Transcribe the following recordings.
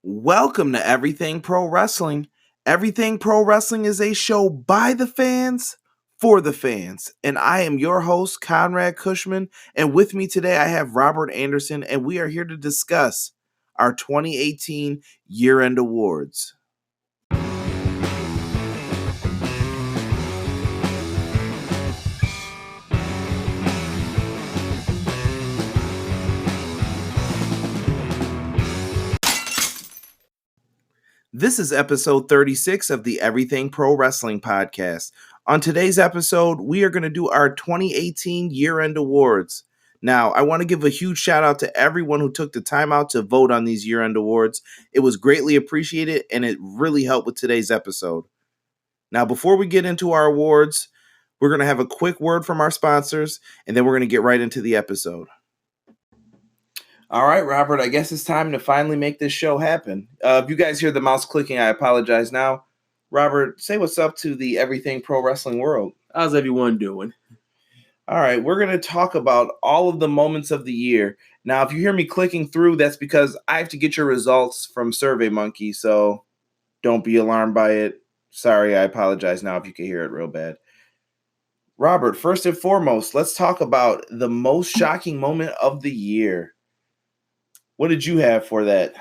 Welcome to Everything Pro Wrestling. Everything Pro Wrestling is a show by the fans, for the fans. And I am your host, Conrad Cushman. And with me today, I have Robert Anderson, and we are here to discuss our 2018 year-end awards. This is episode 36 of the Everything Pro Wrestling podcast. On today's episode, we are going to do our 2018 year-end awards. Now, I want to give a huge shout out to everyone who took the time out to vote on these year-end awards. It was greatly appreciated, and it really helped with today's episode. Now, before we get into our awards, we're going to have a quick word from our sponsors, and then we're going to get right into the episode. All right, Robert, I guess it's time to finally make this show happen. If you guys hear the mouse clicking, I apologize now. Robert, say what's up to the Everything Pro Wrestling world. How's everyone doing? All right, we're going to talk about all of the moments of the year. Now, if you hear me clicking through, that's because I have to get your results from SurveyMonkey, so don't be alarmed by it. Sorry, I apologize now if you can hear it real bad. Robert, first and foremost, let's talk about the most shocking moment of the year. What did you have for that?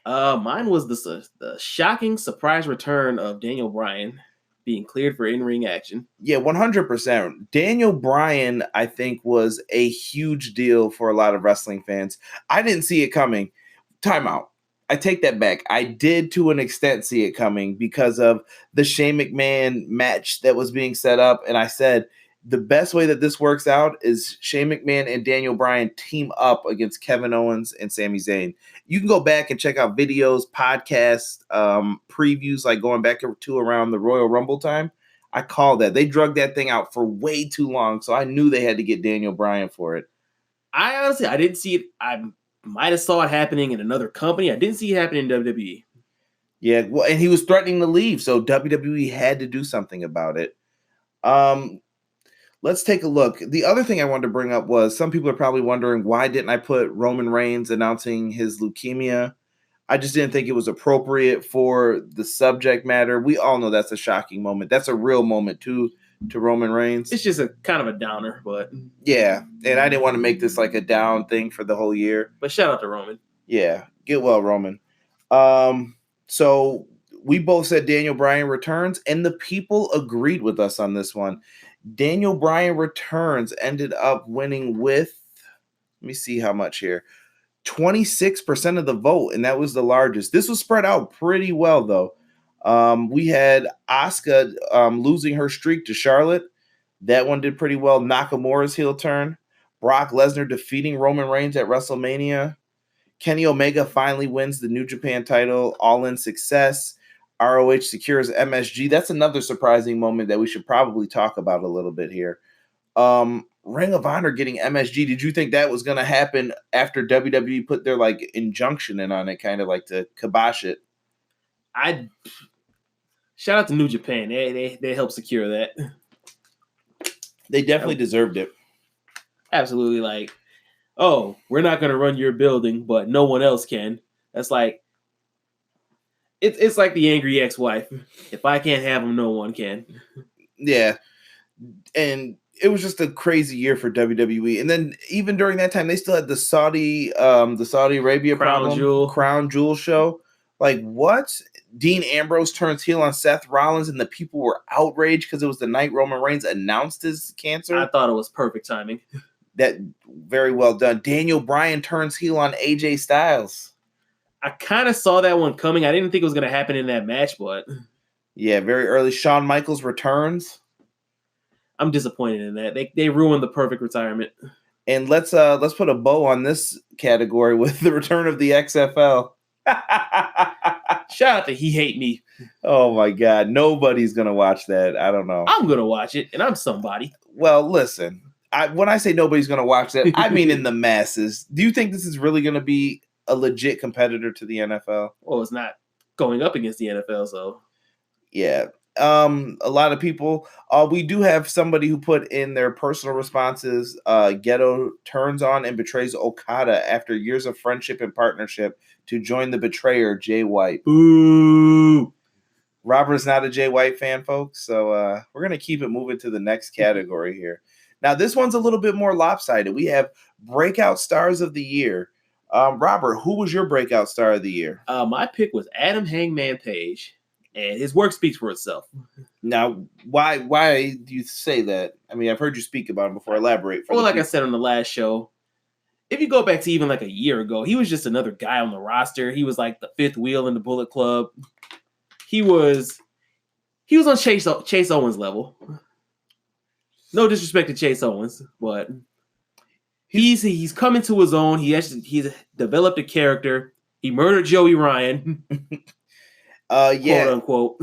Mine was the shocking surprise return of Daniel Bryan being cleared for in-ring action. Yeah, 100%. Daniel Bryan, I think, was a huge deal for a lot of wrestling fans. I didn't see it coming. Timeout. I take that back. I did, to an extent, see it coming because of the Shane McMahon match that was being set up. And I said, the best way that this works out is Shane McMahon and Daniel Bryan team up against Kevin Owens and Sami Zayn. You can go back and check out videos, podcasts, previews, like going back to around the Royal Rumble time. I call that. They drug that thing out for way too long, so I knew they had to get Daniel Bryan for it. I didn't see it. I might have saw it happening in another company. I didn't see it happening in WWE. Yeah, well, and he was threatening to leave, so WWE had to do something about it. Let's take a look. The other thing I wanted to bring up was some people are probably wondering, why didn't I put Roman Reigns announcing his leukemia? I just didn't think it was appropriate for the subject matter. We all know that's a shocking moment. That's a real moment too to Roman Reigns. It's just a kind of a downer, but yeah, and I didn't want to make this like a down thing for the whole year. But shout out to Roman. Yeah, get well, Roman. So we both said Daniel Bryan returns, and the people agreed with us on this one. Daniel Bryan returns ended up winning with, let me see how much here, 26% of the vote, and that was the largest. This was spread out pretty well, though. We had Asuka losing her streak to Charlotte. That one did pretty well. Nakamura's heel turn. Brock Lesnar defeating Roman Reigns at WrestleMania. Kenny Omega finally wins the New Japan title, all-in success. ROH secures MSG. That's another surprising moment that we should probably talk about a little bit here. Ring of Honor getting MSG. Did you think that was going to happen after WWE put their like injunction in on it, kind of like to kibosh it? I shout out to New Japan. They helped secure that. They definitely deserved it. Absolutely. Like, oh, we're not going to run your building, but no one else can. That's like, it's like the angry ex-wife. If I can't have them, no one can. Yeah. And it was just a crazy year for WWE. And then even during that time, they still had the Saudi Arabia Crown Jewel show. Like, what? Dean Ambrose turns heel on Seth Rollins, and the people were outraged because it was the night Roman Reigns announced his cancer. I thought it was perfect timing. That very well done. Daniel Bryan turns heel on AJ Styles. I kind of saw that one coming. I didn't think it was going to happen in that match, but yeah, very early. Shawn Michaels returns. I'm disappointed in that. They ruined the perfect retirement. And let's put a bow on this category with the return of the XFL. Shout out to He Hate Me. Oh my God, nobody's gonna watch that. I don't know. I'm gonna watch it, and I'm somebody. Well, listen. When I say nobody's gonna watch that, I mean in the masses. Do you think this is really gonna be a legit competitor to the NFL? Well, it's not going up against the NFL, so yeah. A lot of people. We do have somebody who put in their personal responses. Ghetto turns on and betrays Okada after years of friendship and partnership to join the betrayer, Jay White. Boo! Robert's not a Jay White fan, folks, so we're going to keep it moving to the next category here. Now, this one's a little bit more lopsided. We have Breakout Stars of the Year. Robert, who was your Breakout Star of the Year? My pick was Adam Hangman Page, and his work speaks for itself. Now, why do you say that? I mean, I've heard you speak about him before. Elaborate. Well, like I said on the last show, if you go back to even like a year ago, he was just another guy on the roster. He was like the fifth wheel in the Bullet Club. He was on Chase Owens level. No disrespect to Chase Owens, but he's come into his own. He's developed a character. He murdered Joey Ryan. Yeah, quote unquote.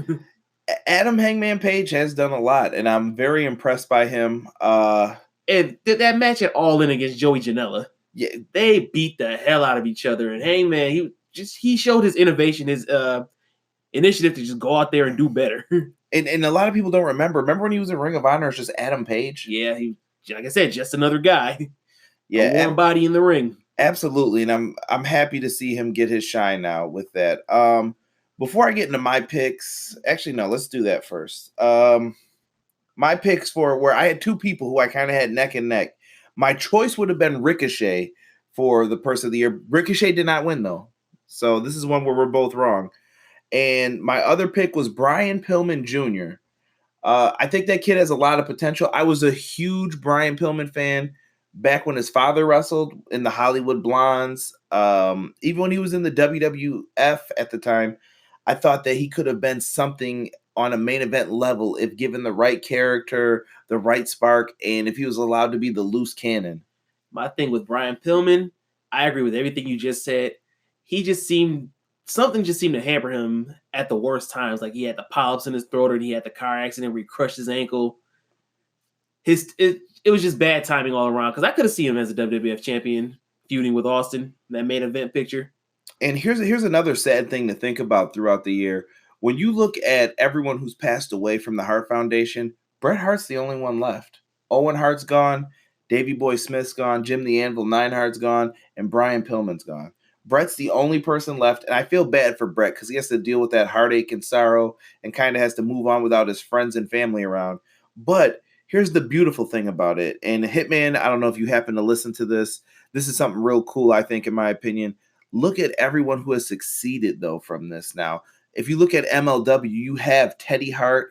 Adam Hangman Page has done a lot, and I'm very impressed by him. And that match at All In against Joey Janela, yeah, they beat the hell out of each other. And Hangman, he showed his innovation, his initiative to just go out there and do better. And a lot of people don't remember. Remember when he was in Ring of Honor as just Adam Page? Yeah, he, like I said, just another guy. Yeah, a warm body in the ring. Absolutely, and I'm happy to see him get his shine now with that. Before I get into my picks, actually no, let's do that first. My picks for where I had two people who I kind of had neck and neck. My choice would have been Ricochet for the Person of the Year. Ricochet did not win though, so this is one where we're both wrong. And my other pick was Brian Pillman Jr. I think that kid has a lot of potential. I was a huge Brian Pillman fan back when his father wrestled in the Hollywood Blondes. Even when he was in the WWF at the time, I thought that he could have been something on a main event level if given the right character, the right spark, and if he was allowed to be the loose cannon. My thing with Brian Pillman, I agree with everything you just said. Something just seemed to hamper him at the worst times. Like he had the polyps in his throat, or he had the car accident where he crushed his ankle. It was just bad timing all around, because I could have seen him as a WWF champion feuding with Austin in that main event picture. And here's another sad thing to think about throughout the year. When you look at everyone who's passed away from the Hart Foundation, Bret Hart's the only one left. Owen Hart's gone, Davey Boy Smith's gone, Jim the Anvil Neidhart's gone, and Brian Pillman's gone. Bret's the only person left, and I feel bad for Bret because he has to deal with that heartache and sorrow and kind of has to move on without his friends and family around. But here's the beautiful thing about it. And Hitman, I don't know if you happen to listen to this. This is something real cool, I think, in my opinion. Look at everyone who has succeeded, though, from this now. If you look at MLW, you have Teddy Hart,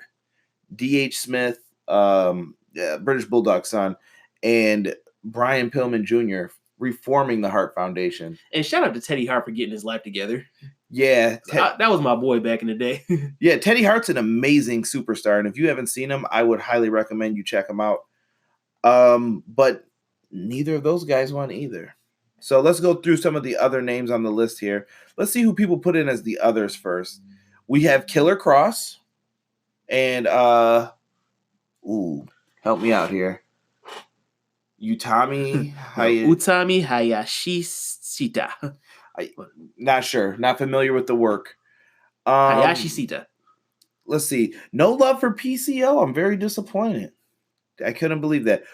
D.H. Smith, British Bulldog son, and Brian Pillman Jr., reforming the Hart Foundation. And shout out to Teddy Hart for getting his life together. Yeah. That was my boy back in the day. Yeah, Teddy Hart's an amazing superstar. And if you haven't seen him, I would highly recommend you check him out. But neither of those guys won either. So let's go through some of the other names on the list here. Let's see who people put in as the others first. We have Killer Cross. And, help me out here. Utami Hayashishita. Not sure. Not familiar with the work. Hayashishita. Let's see. No love for PCO. I'm very disappointed. I couldn't believe that.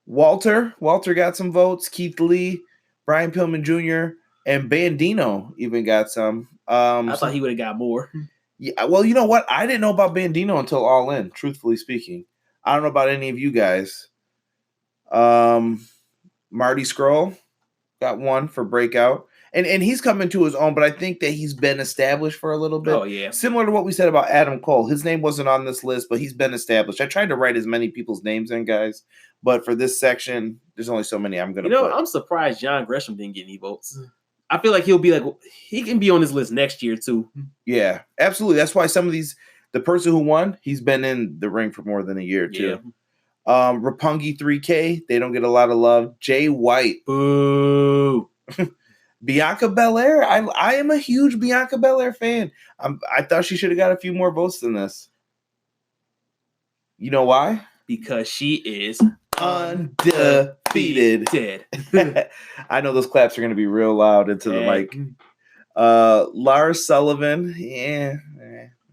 Walter got some votes. Keith Lee, Brian Pillman Jr., and Bandino even got some. I thought he would have got more. Yeah, well, you know what? I didn't know about Bandino until All In, truthfully speaking. I don't know about any of you guys. Marty Scurll got one for Breakout. And he's coming to his own, but I think that he's been established for a little bit. Oh, yeah. Similar to what we said about Adam Cole. His name wasn't on this list, but he's been established. I tried to write as many people's names in, guys. But for this section, there's only so many I'm going to put. I'm surprised John Gresham didn't get any votes. I feel like he can be on this list next year, too. Yeah, absolutely. That's why some of these, the person who won, he's been in the ring for more than a year, too. Yeah. Roppongi 3K, they don't get a lot of love. Jay White. Boo. Bianca Belair. I am a huge Bianca Belair fan. I thought she should have got a few more votes than this. You know why? Because she is undefeated. I know those claps are going to be real loud into the mic. Lars Sullivan. Yeah.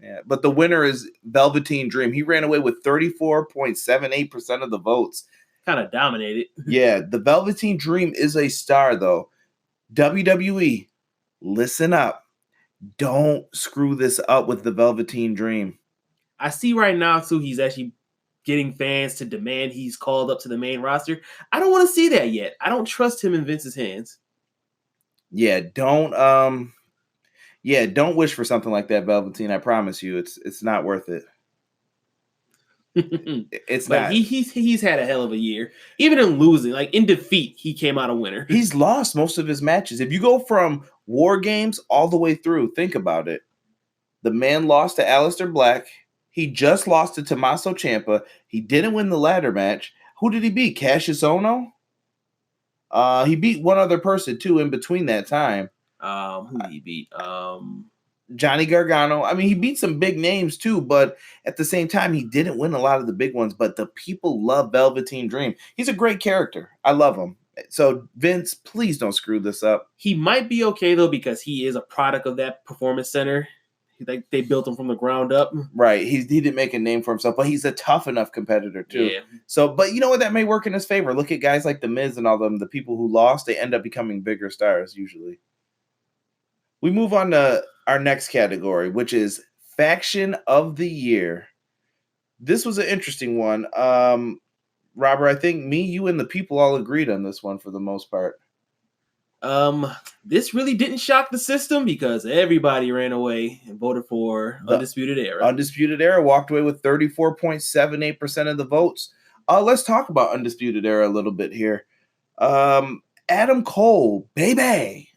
Yeah, but the winner is Velveteen Dream. He ran away with 34.78% of the votes. Kind of dominated. Yeah, the Velveteen Dream is a star, though. WWE, listen up. Don't screw this up with the Velveteen Dream. I see right now, too, he's actually getting fans to demand he's called up to the main roster. I don't want to see that yet. I don't trust him in Vince's hands. Yeah, don't wish for something like that, Velveteen. I promise you, it's not worth it. It's but not. He's had a hell of a year. Even in losing, like in defeat, he came out a winner. He's lost most of his matches. If you go from War Games all the way through, think about it. The man lost to Aleister Black. He just lost to Tommaso Ciampa. He didn't win the ladder match. Who did he beat? Cassius Ohno? He beat one other person, too, in between that time. Who did he beat? Johnny Gargano. I mean, he beat some big names, too, but at the same time, he didn't win a lot of the big ones. But the people love Velveteen Dream. He's a great character. I love him. So, Vince, please don't screw this up. He might be okay, though, because he is a product of that performance center. Like they built him from the ground up. Right. He didn't make a name for himself, but he's a tough enough competitor too. Yeah. So, but you know what? That may work in his favor. Look at guys like The Miz and all them. The people who lost, they end up becoming bigger stars usually. We move on to our next category, which is Faction of the Year. This was an interesting one. Robert, I think me, you, and the people all agreed on this one for the most part. This really didn't shock the system because everybody ran away and voted for Undisputed Era. Undisputed Era walked away with 34.78% of the votes. Let's talk about Undisputed Era a little bit here. Adam Cole, baby.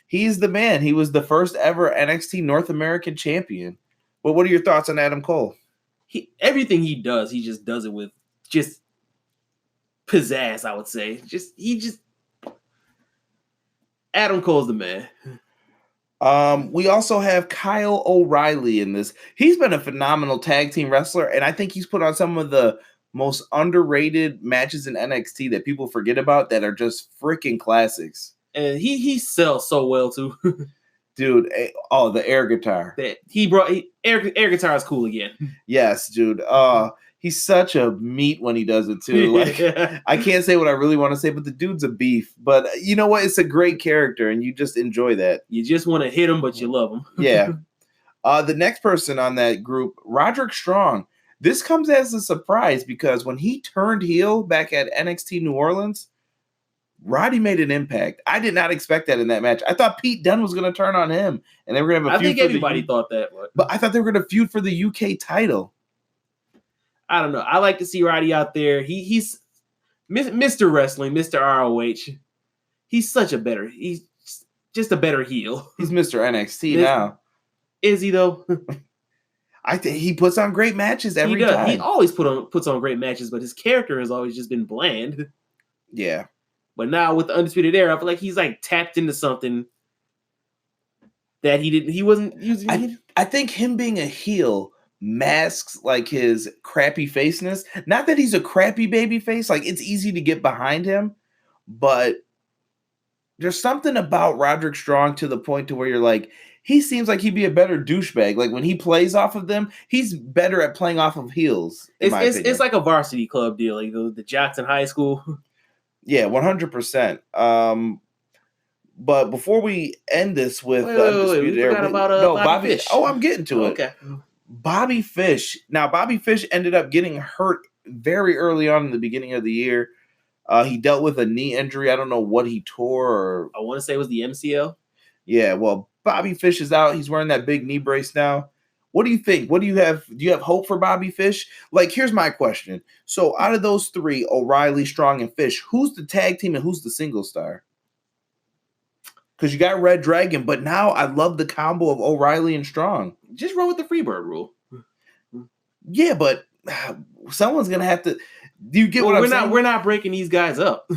He's the man. He was the first ever NXT North American champion. But what are your thoughts on Adam Cole? Everything he does, he just does it with just pizzazz, I would say. Adam Cole's the man. We also have Kyle O'Reilly in this. He's been a phenomenal tag team wrestler, and I think he's put on some of the most underrated matches in NXT that people forget about that are just freaking classics. And he sells so well too. Dude, the air guitar. Air guitar is cool again. Yes, dude. He's such a meat when he does it too. Like I can't say what I really want to say, but the dude's a beef. But you know what? It's a great character, and you just enjoy that. You just want to hit him, but you love him. Yeah. The next person on that group, Roderick Strong. This comes as a surprise because when he turned heel back at NXT New Orleans, Roddy made an impact. I did not expect that in that match. I thought Pete Dunne was going to turn on him, and they were going to have a feud. I think everybody thought that, but I thought they were going to feud for the UK title. I don't know. I like to see Roddy out there. He's Mr. Wrestling, Mr. ROH. He's just a better heel. He's Mr. NXT now. Is he though? I think he puts on great matches every time. He always puts on great matches, but his character has always just been bland. Yeah. But now with the Undisputed Era, I feel like he's like tapped into something that he wasn't using. I think him being a heel masks like his crappy faceness. Not that he's a crappy baby face. Like it's easy to get behind him, but there's something about Roderick Strong to the point to where you're like, he seems like he'd be a better douchebag. Like when he plays off of them, he's better at playing off of heels. It's like a varsity club deal, like the Jackson High School. Yeah, 100%. But before we end this with Undisputed Era, Bobby Fish. Oh, I'm getting to it. Okay. Bobby Fish. Now, Bobby Fish ended up getting hurt very early on in the beginning of the year. He dealt with a knee injury. I don't know what he tore. I want to say it was the MCL. Yeah, well, Bobby Fish is out. He's wearing that big knee brace now. What do you think? What do you have? Do you have hope for Bobby Fish? Like, here's my question. So out of those three, O'Reilly, Strong, and Fish, who's the tag team and who's the single star? Because you got Red Dragon, but now I love the combo of O'Reilly and Strong. Just roll with the Freebird rule. Yeah, but someone's going to have to... Do you get what I'm saying? We're not breaking these guys up.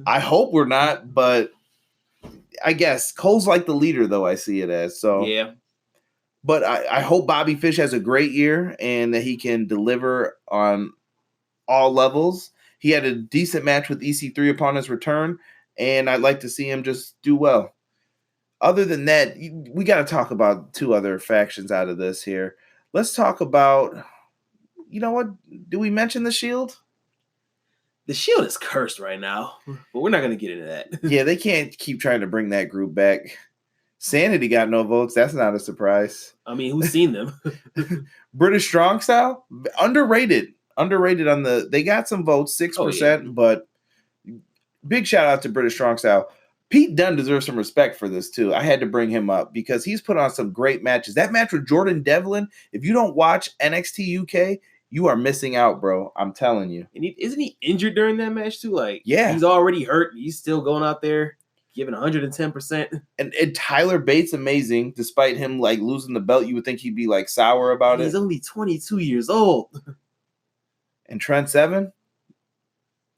I hope we're not, but I guess Cole's like the leader, though, I see it as. So yeah. But I hope Bobby Fish has a great year and that he can deliver on all levels. He had a decent match with EC3 upon his return, and I'd like to see him just do well. Other than that, we got to talk about two other factions out of this here. Let's talk about, you know what? Do we mention the Shield? The Shield is cursed right now, but we're not going to get into that. Yeah, they can't keep trying to bring that group back. Sanity got no votes. That's not a surprise. I mean, who's seen them? British Strong Style, underrated on the. They got some votes, 6%, but big shout out to British Strong Style. Pete Dunne deserves some respect for this too. I had to bring him up because he's put on some great matches. That match with Jordan Devlin, if you don't watch NXT UK, you are missing out, bro. I'm telling you. And isn't he injured during that match too? Like, yeah, he's already hurt. He's still going out there giving 110%. And Tyler Bates, amazing. Despite him like losing the belt, you would think he'd be like sour about it. He's only 22 years old. And Trent Seven,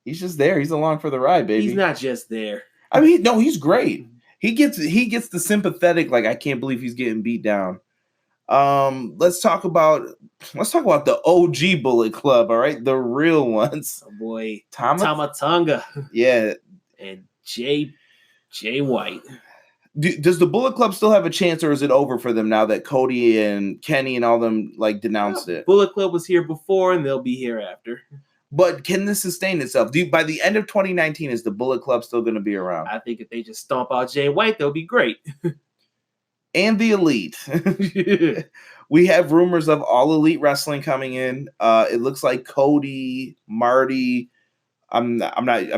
he's just there. He's along for the ride, baby. He's not just there. I mean, no, he's great. He gets the sympathetic, like, I can't believe he's getting beat down. Let's talk about the OG Bullet Club, all right? The real ones. Oh boy. Tama Tonga. Yeah. And Jay White. Does the Bullet Club still have a chance, or is it over for them now that Cody and Kenny and all them like denounced it? Bullet Club was here before and they'll be here after. But can this sustain itself? By the end of 2019, is the Bullet Club still going to be around? I think if they just stomp out Jay White, they'll be great. And the Elite. We have rumors of All Elite Wrestling coming in. It looks like Cody, Marty. I'm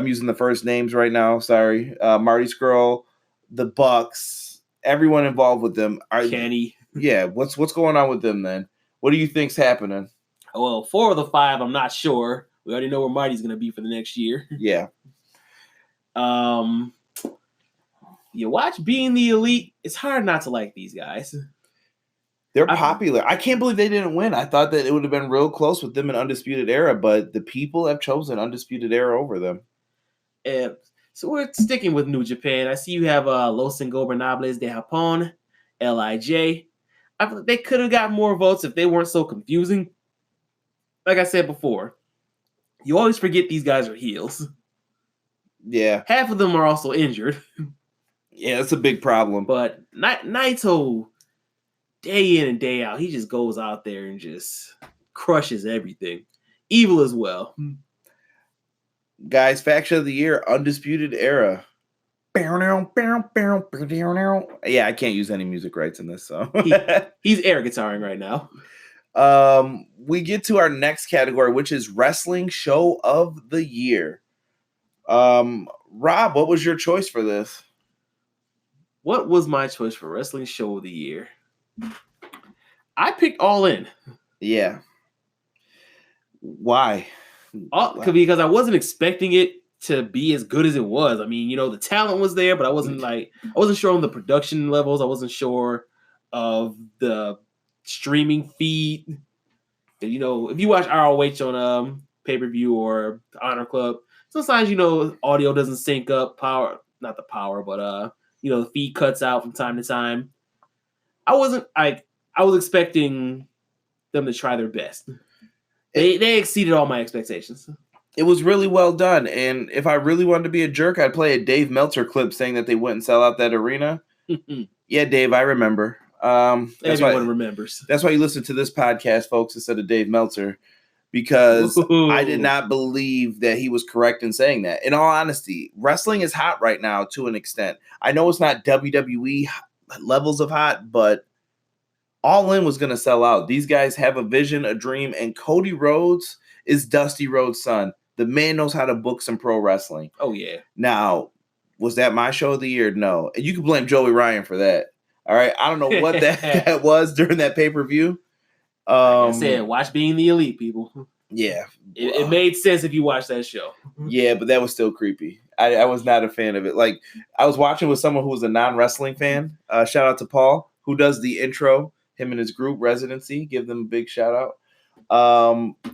using the first names right now. Sorry, Marty Scurll, the Bucks, everyone involved with them. Kenny. Yeah, what's going on with them then? What do you think's happening? Well, 4 of the 5, I'm not sure. We already know where Marty's going to be for the next year. Yeah. You watch Being the Elite, it's hard not to like these guys. They're popular. I can't believe they didn't win. I thought that it would have been real close with them in Undisputed Era, but the people have chosen Undisputed Era over them. So we're sticking with New Japan. I see you have Los Ingobernables de Japón, LIJ. I feel like they could have got more votes if they weren't so confusing. Like I said before, you always forget these guys are heels. Yeah. Half of them are also injured. Yeah, that's a big problem. But Naito, day in and day out, he just goes out there and just crushes everything. Evil as well. Guys, Faction of the Year, Undisputed Era. Yeah, I can't use any music rights in this, so. He's air guitaring right now. We get to our next category, which is Wrestling Show of the Year. Rob, what was your choice for this? What was my choice for Wrestling Show of the Year? I picked All In. Yeah. Why? Because I wasn't expecting it to be as good as it was. I mean, the talent was there, but I wasn't sure on the production levels. I wasn't sure of the streaming feed. If you watch ROH on pay-per-view or the Honor Club, sometimes audio doesn't sync up. Not the power, but the feed cuts out from time to time. I was expecting them to try their best. They exceeded all my expectations. It was really well done, and if I really wanted to be a jerk, I'd play a Dave Meltzer clip saying that they wouldn't sell out that arena. Yeah, Dave, I remember. Everyone remembers. That's why you listen to this podcast, folks, instead of Dave Meltzer, because I did not believe that he was correct in saying that. In all honesty, wrestling is hot right now to an extent. I know it's not WWE levels of hot, but All In was going to sell out. These guys have a vision, a dream, and Cody Rhodes is Dusty Rhodes' son. The man knows how to book some pro wrestling. Oh, yeah. Now, was that my show of the year? No. And you can blame Joey Ryan for that. All right? I don't know what that was during that pay-per-view. Like I said, watch Being the Elite, people. Yeah. It made sense if you watched that show. Yeah, but that was still creepy. I was not a fan of it. Like, I was watching with someone who was a non-wrestling fan. Shout out to Paul, who does the intro. Him and his group Residency. Give them a big shout out.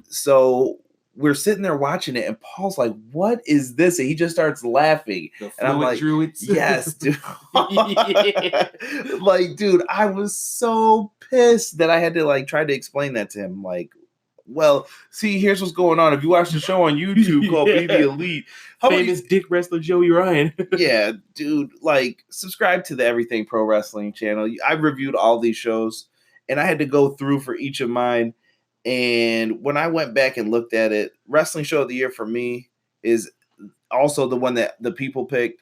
So we're sitting there watching it, and Paul's like, "What is this?" And he just starts laughing. And I'm like, Druids. "Yes, dude." Like, dude, I was so pissed that I had to try to explain that to him. Like, Well, see, here's what's going on. If you watch the show on YouTube called Be the Elite, how about Famous dick wrestler Joey Ryan. yeah, dude, like subscribe to the Everything Pro Wrestling channel. I've reviewed all these shows, and I had to go through for each of mine. And when I went back and looked at it, Wrestling Show of the Year for me is also the one that the people picked.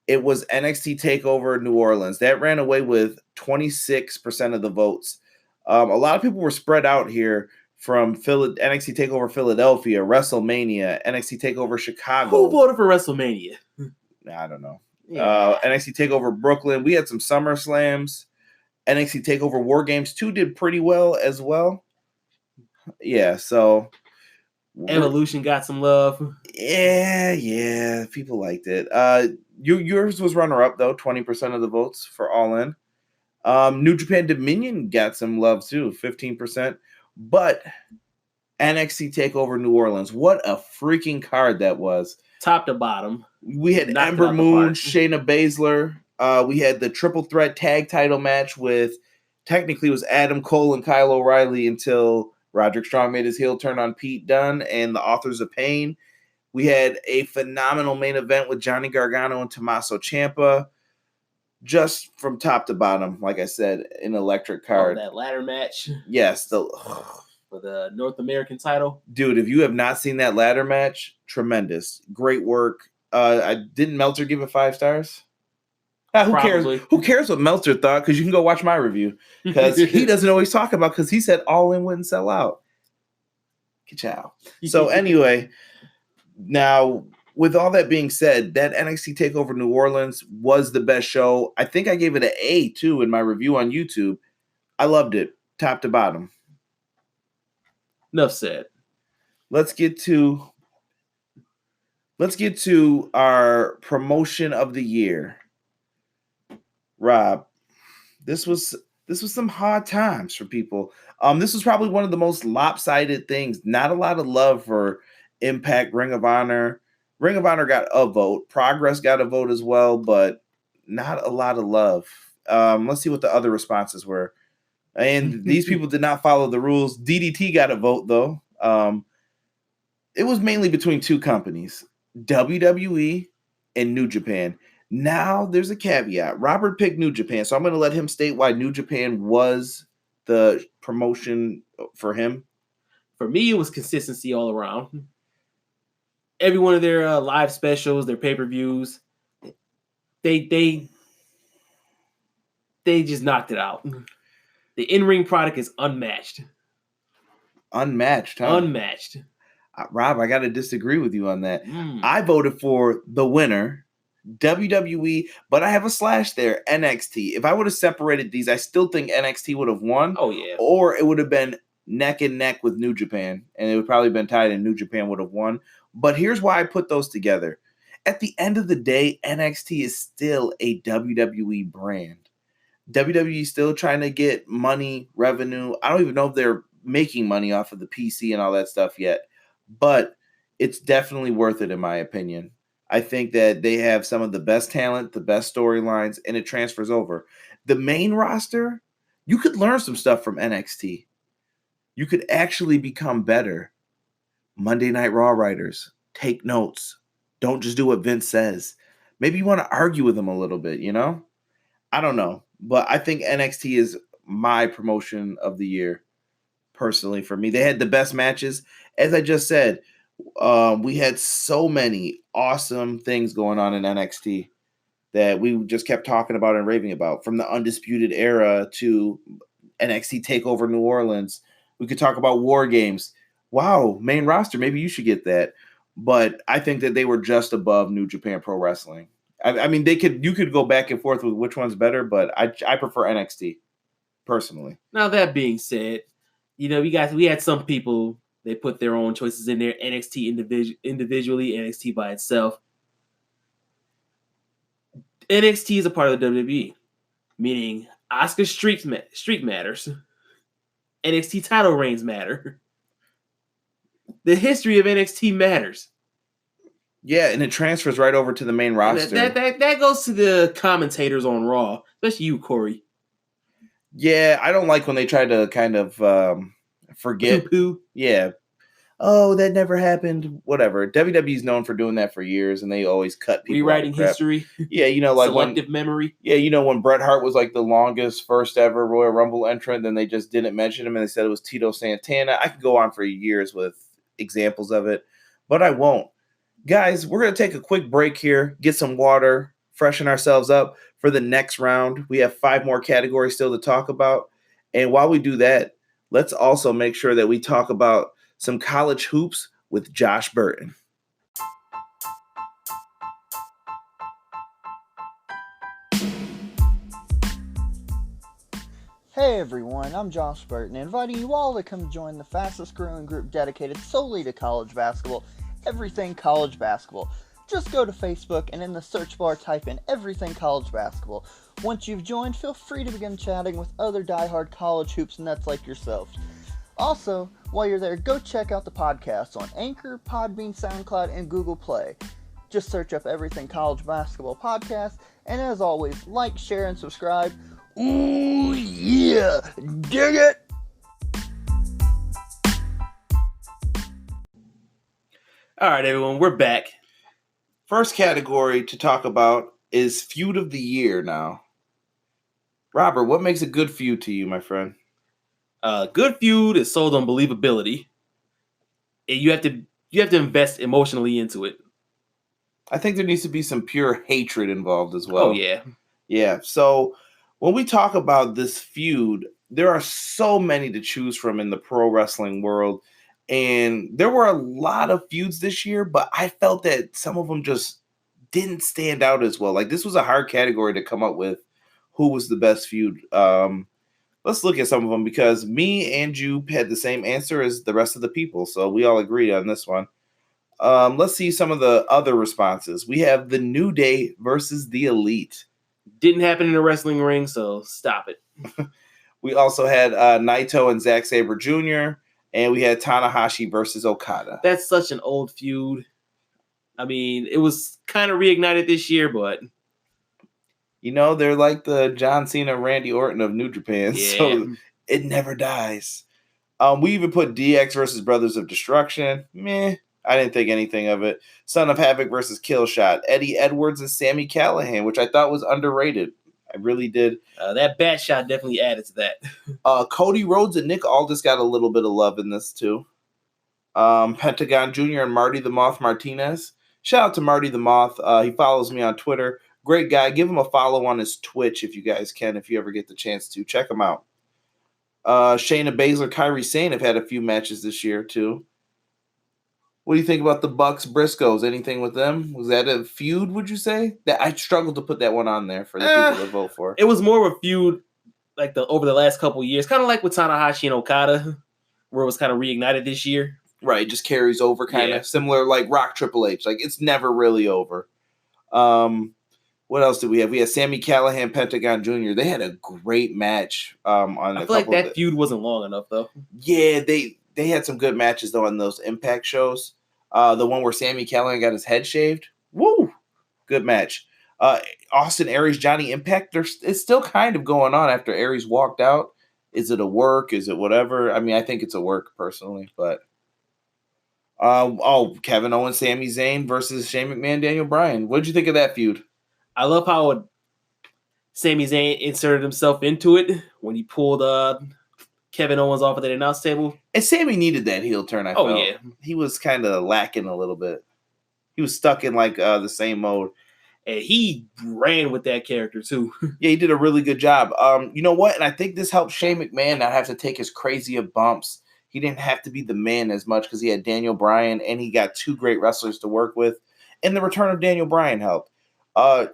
It was NXT TakeOver New Orleans. That ran away with 26% of the votes. A lot of people were spread out here from NXT TakeOver Philadelphia, WrestleMania, NXT TakeOver Chicago. Who voted for WrestleMania? I don't know. Yeah. NXT TakeOver Brooklyn. We had some Summer Slams. NXT TakeOver War Games 2 did pretty well as well. Yeah, so Evolution got some love. Yeah, people liked it. Yours was runner up though, 20% of the votes for All In. New Japan Dominion got some love too, 15%. But NXT TakeOver New Orleans, what a freaking card that was. Top to bottom. We had Ember Moon, Shayna Baszler. We had the triple threat tag title match with technically it was Adam Cole and Kyle O'Reilly until Roderick Strong made his heel turn on Pete Dunne and the Authors of Pain. We had a phenomenal main event with Johnny Gargano and Tommaso Ciampa. Just from top to bottom, like I said, an electric card. That ladder match. Yes. For the North American title. Dude, if you have not seen that ladder match, tremendous. Great work. I didn't Meltzer give it 5 stars? Who cares? Who cares what Meltzer thought? Because you can go watch my review. Because he doesn't always talk about because he said All In wouldn't sell out. Ka-chow. So anyway, now with all that being said, that NXT TakeOver New Orleans was the best show. I think I gave it an A too in my review on YouTube. I loved it, top to bottom. Enough said. Let's get to our promotion of the year. Rob, this was some hard times for people. This was probably one of the most lopsided things. Not a lot of love for Impact, Ring of Honor. Ring of Honor got a vote. Progress got a vote as well, but not a lot of love. Let's see what the other responses were. And these people did not follow the rules. DDT got a vote, though. It was mainly between 2 companies, WWE and New Japan. Now, there's a caveat. Robert picked New Japan, so I'm going to let him state why New Japan was the promotion for him. For me, it was consistency all around. Every one of their live specials, their pay-per-views, they just knocked it out. The in-ring product is unmatched. Unmatched, huh? Unmatched. Rob, I got to disagree with you on that. I voted for the winner, WWE, but I have a slash there, NXT. If I would have separated these, I still think NXT would have won. Oh, yeah. Or it would have been neck and neck with New Japan, and it would probably been tied and New Japan would have won. But here's why I put those together. At the end of the day, NXT is still a WWE brand. WWE is still trying to get money, revenue. I don't even know if they're making money off of the PC and all that stuff yet, but it's definitely worth it in my opinion. I think that they have some of the best talent, the best storylines, and it transfers over. The main roster, you could learn some stuff from NXT. You could actually become better. Monday Night Raw writers, take notes. Don't just do what Vince says. Maybe you want to argue with him a little bit, you know? I don't know. But I think NXT is my promotion of the year, personally, for me. They had the best matches. As I just said, we had so many awesome things going on in NXT that we just kept talking about and raving about. From the Undisputed Era to NXT TakeOver New Orleans. We could talk about War Games. Wow, main roster. Maybe you should get that. But I think that they were just above New Japan Pro Wrestling. I mean, you could go back and forth with which one's better, but I prefer NXT personally. Now that being said, we had some people, they put their own choices in there. NXT individually, NXT by itself. NXT is a part of the WWE, meaning Asuka's streak matters. NXT title reigns matter. The history of NXT matters. Yeah, and it transfers right over to the main roster. That goes to the commentators on Raw, especially you, Corey. Yeah, I don't like when they try to kind of forget. Poo-poo. Yeah. Oh, that never happened. Whatever. WWE's known for doing that for years, and they always cut people out of Rewriting crap. history. Yeah, like selective memory. Yeah, when Bret Hart was like the longest first ever Royal Rumble entrant, then they just didn't mention him and they said it was Tito Santana. I could go on for years with examples of it, but I won't. Guys, we're going to take a quick break here, get some water, freshen ourselves up for the next round. We have 5 more categories still to talk about. And while we do that, let's also make sure that we talk about some college hoops with Josh Burton. Hey everyone, I'm Josh Burton, inviting you all to come join the fastest growing group dedicated solely to college basketball, Everything College Basketball. Just go to Facebook and in the search bar type in Everything College Basketball. Once you've joined, feel free to begin chatting with other diehard college hoops nuts like yourself. Also, while you're there, go check out the podcasts on Anchor, Podbean, SoundCloud, and Google Play. Just search up Everything College Basketball Podcast, and as always, like, share, and subscribe. Ooh, yeah! Dig it! All right, everyone, we're back. First category to talk about is Feud of the Year now. Robert, what makes a good feud to you, my friend? Good feud is sold on believability. And you have to invest emotionally into it. I think there needs to be some pure hatred involved as well. Oh, yeah. Yeah, so when we talk about this feud, there are so many to choose from in the pro wrestling world. And there were a lot of feuds this year, but I felt that some of them just didn't stand out as well. Like, this was a hard category to come up with who was the best feud. Let's look at some of them because me and you had the same answer as the rest of the people. So we all agreed on this one. Let's see some of the other responses. We have the New Day versus the Elite. Didn't happen in a wrestling ring, so stop it. We also had Naito and Zack Sabre Jr., and we had Tanahashi versus Okada. That's such an old feud. I mean, it was kind of reignited this year, but... they're like the John Cena, Randy Orton of New Japan, so it never dies. We even put DX versus Brothers of Destruction. Meh. I didn't think anything of it. Son of Havoc versus Killshot. Eddie Edwards and Sami Callihan, which I thought was underrated. I really did. That bat shot definitely added to that. Cody Rhodes and Nick Aldis got a little bit of love in this too. Pentagon Jr. and Marty the Moth Martinez. Shout out to Marty the Moth. He follows me on Twitter. Great guy. Give him a follow on his Twitch if you guys can, if you ever get the chance to. Check him out. Shayna Baszler, Kairi Sane have had a few matches this year too. What do you think about the Bucks Briscoes? Anything with them? Was that a feud, would you say? That I struggled to put that one on there for the people to vote for. It was more of a feud like over the last couple of years, kind of like with Tanahashi and Okada, where it was kind of reignited this year. Right, it just carries over kind of similar like Rock Triple H. Like it's never really over. What else did we have? We had Sami Callihan, Pentagon Jr. They had a great match. I feel like that feud wasn't long enough though. Yeah, they had some good matches though on those Impact shows. The one where Sami Callihan got his head shaved. Woo! Good match. Austin Aries, Johnny Impact. It's still kind of going on after Aries walked out. Is it a work? Is it whatever? I mean, I think it's a work personally, but Kevin Owens, Sami Zayn versus Shane McMahon, Daniel Bryan. What did you think of that feud? I love how Sami Zayn inserted himself into it when he pulled Kevin Owens off of that announce table. And Sami needed that heel turn, I felt. Yeah. He was kind of lacking a little bit. He was stuck in like the same mode. And he ran with that character too. Yeah, he did a really good job. You know what? And I think this helped Shane McMahon not have to take his crazy of bumps. He didn't have to be the man as much because he had Daniel Bryan and he got 2 great wrestlers to work with. And the return of Daniel Bryan helped.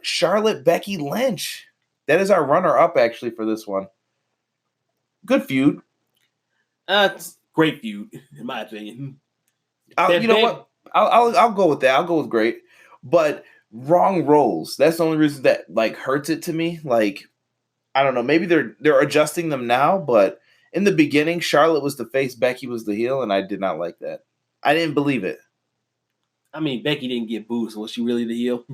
Charlotte, Becky Lynch. That is our runner-up actually for this one. Good feud. It's great feud, in my opinion. You know what? I'll go with that. I'll go with great. But wrong roles. That's the only reason that like hurts it to me. Like, I don't know. Maybe they're adjusting them now, but in the beginning, Charlotte was the face, Becky was the heel, and I did not like that. I didn't believe it. I mean, Becky didn't get booed, so was she really the heel?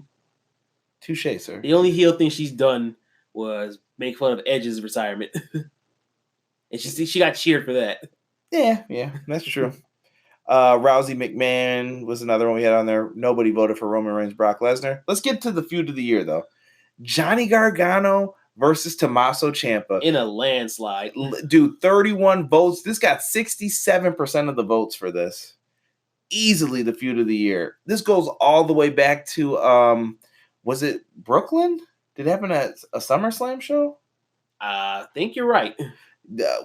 Touche, sir. The only heel thing she's done was make fun of Edge's retirement. And she got cheered for that. Yeah, that's true. Rousey McMahon was another one we had on there. Nobody voted for Roman Reigns, Brock Lesnar. Let's get to the feud of the year, though. Johnny Gargano versus Tommaso Ciampa. In a landslide. Dude, 31 votes. This got 67% of the votes for this. Easily the feud of the year. This goes all the way back to, was it Brooklyn? Did it happen at a SummerSlam show? I think you're right.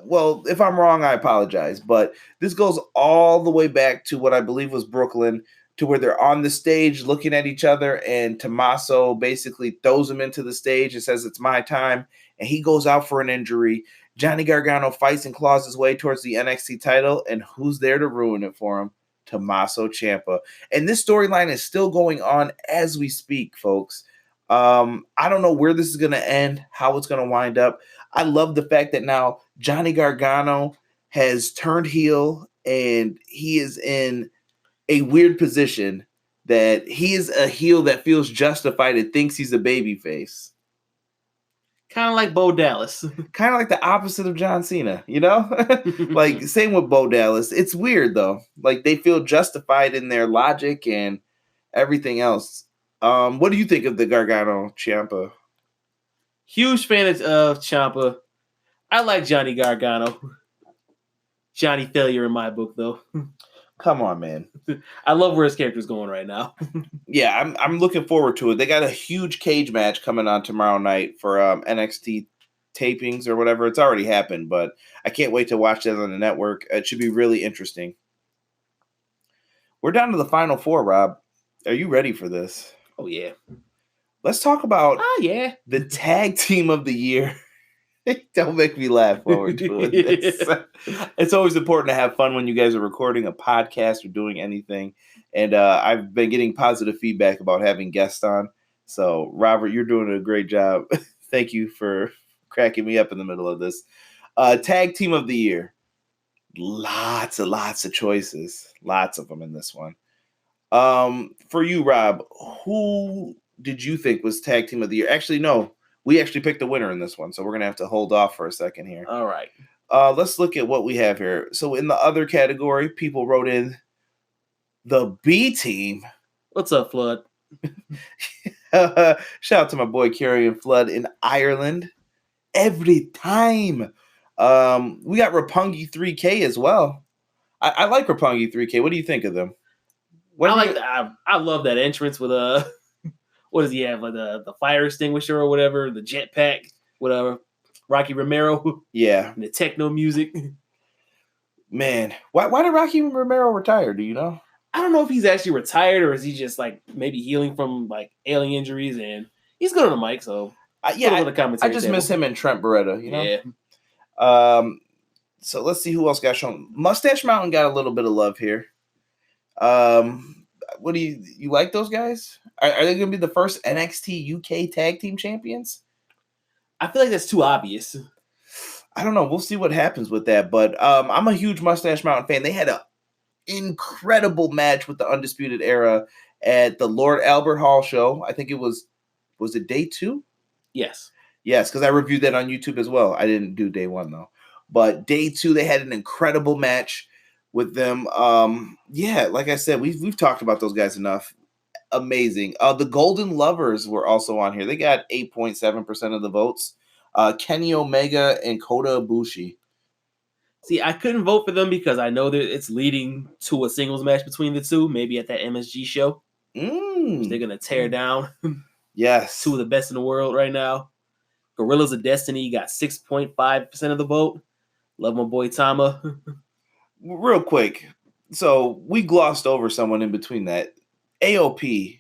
Well, if I'm wrong, I apologize. But this goes all the way back to what I believe was Brooklyn, to where they're on the stage looking at each other, and Tommaso basically throws him into the stage and says, "It's my time." And he goes out for an injury. Johnny Gargano fights and claws his way towards the NXT title, and who's there to ruin it for him? Tommaso Ciampa. And this storyline is still going on as we speak, folks. I don't know where this is going to end, how it's going to wind up. I love the fact that now Johnny Gargano has turned heel, and he is in a weird position that he is a heel that feels justified and thinks he's a babyface. Kind of like Bo Dallas. Kind of like the opposite of John Cena, you know? Like, same with Bo Dallas. It's weird, though. Like, they feel justified in their logic and everything else. What do you think of the Gargano Ciampa? Huge fan of Ciampa. I like Johnny Gargano. Johnny Failure in my book, though. Come on, man. I love where his character's going right now. Yeah, I'm looking forward to it. They got a huge cage match coming on tomorrow night for NXT tapings or whatever. It's already happened, but I can't wait to watch that on the network. It should be really interesting. We're down to the final four, Rob. Are you ready for this? Oh, yeah. Let's talk about yeah. the tag team of the year. Don't make me laugh while we're doing this. It's always important to have fun when you guys are recording a podcast or doing anything. And I've been getting positive feedback about having guests on. So, Robert, you're doing a great job. Thank you for cracking me up in the middle of this. Tag team of the year. Lots of choices. Lots of them in this one. For you, Rob, who did you think was tag team of the year? Actually, no. We actually picked the winner in this one, so we're going to have to hold off for a second here. All right. Let's look at what we have here. So in the other category, people wrote in the B team. What's up, Flood? Shout out to my boy Carrion Flood in Ireland. Every time. We got Roppongi 3K as well. I like Roppongi 3K. What do you think of them? I love that entrance with what does he have? Like the fire extinguisher or whatever, the jetpack, whatever. Rocky Romero. Yeah. And the techno music. Man, why did Rocky Romero retire? Do you know? I don't know if he's actually retired or is he just like maybe healing from like ailing injuries, and he's good on the mic, so I just miss him and Trent Beretta, you know? Yeah. So let's see who else got shown. Mustache Mountain got a little bit of love here. What do you like those guys? Are they going to be the first NXT UK tag team champions? I feel like that's too obvious. I don't know. We'll see what happens with that. But I'm a huge Mustache Mountain fan. They had an incredible match with the Undisputed Era at the Lord Albert Hall show. I think it was it day 2? Yes. Yes, because I reviewed that on YouTube as well. I didn't do day 1 though. But day 2, they had an incredible match with them. Yeah, like I said, we've talked about those guys enough. Amazing. The Golden Lovers were also on here. They got 8.7% of the votes. Kenny Omega and Kota Ibushi. See, I couldn't vote for them because I know that it's leading to a singles match between the two, maybe at that MSG show. They're going to tear down. Yes. 2 of the best in the world right now. Gorillas of Destiny got 6.5% of the vote. Love my boy Tama. Real quick. So we glossed over someone in between that. AOP.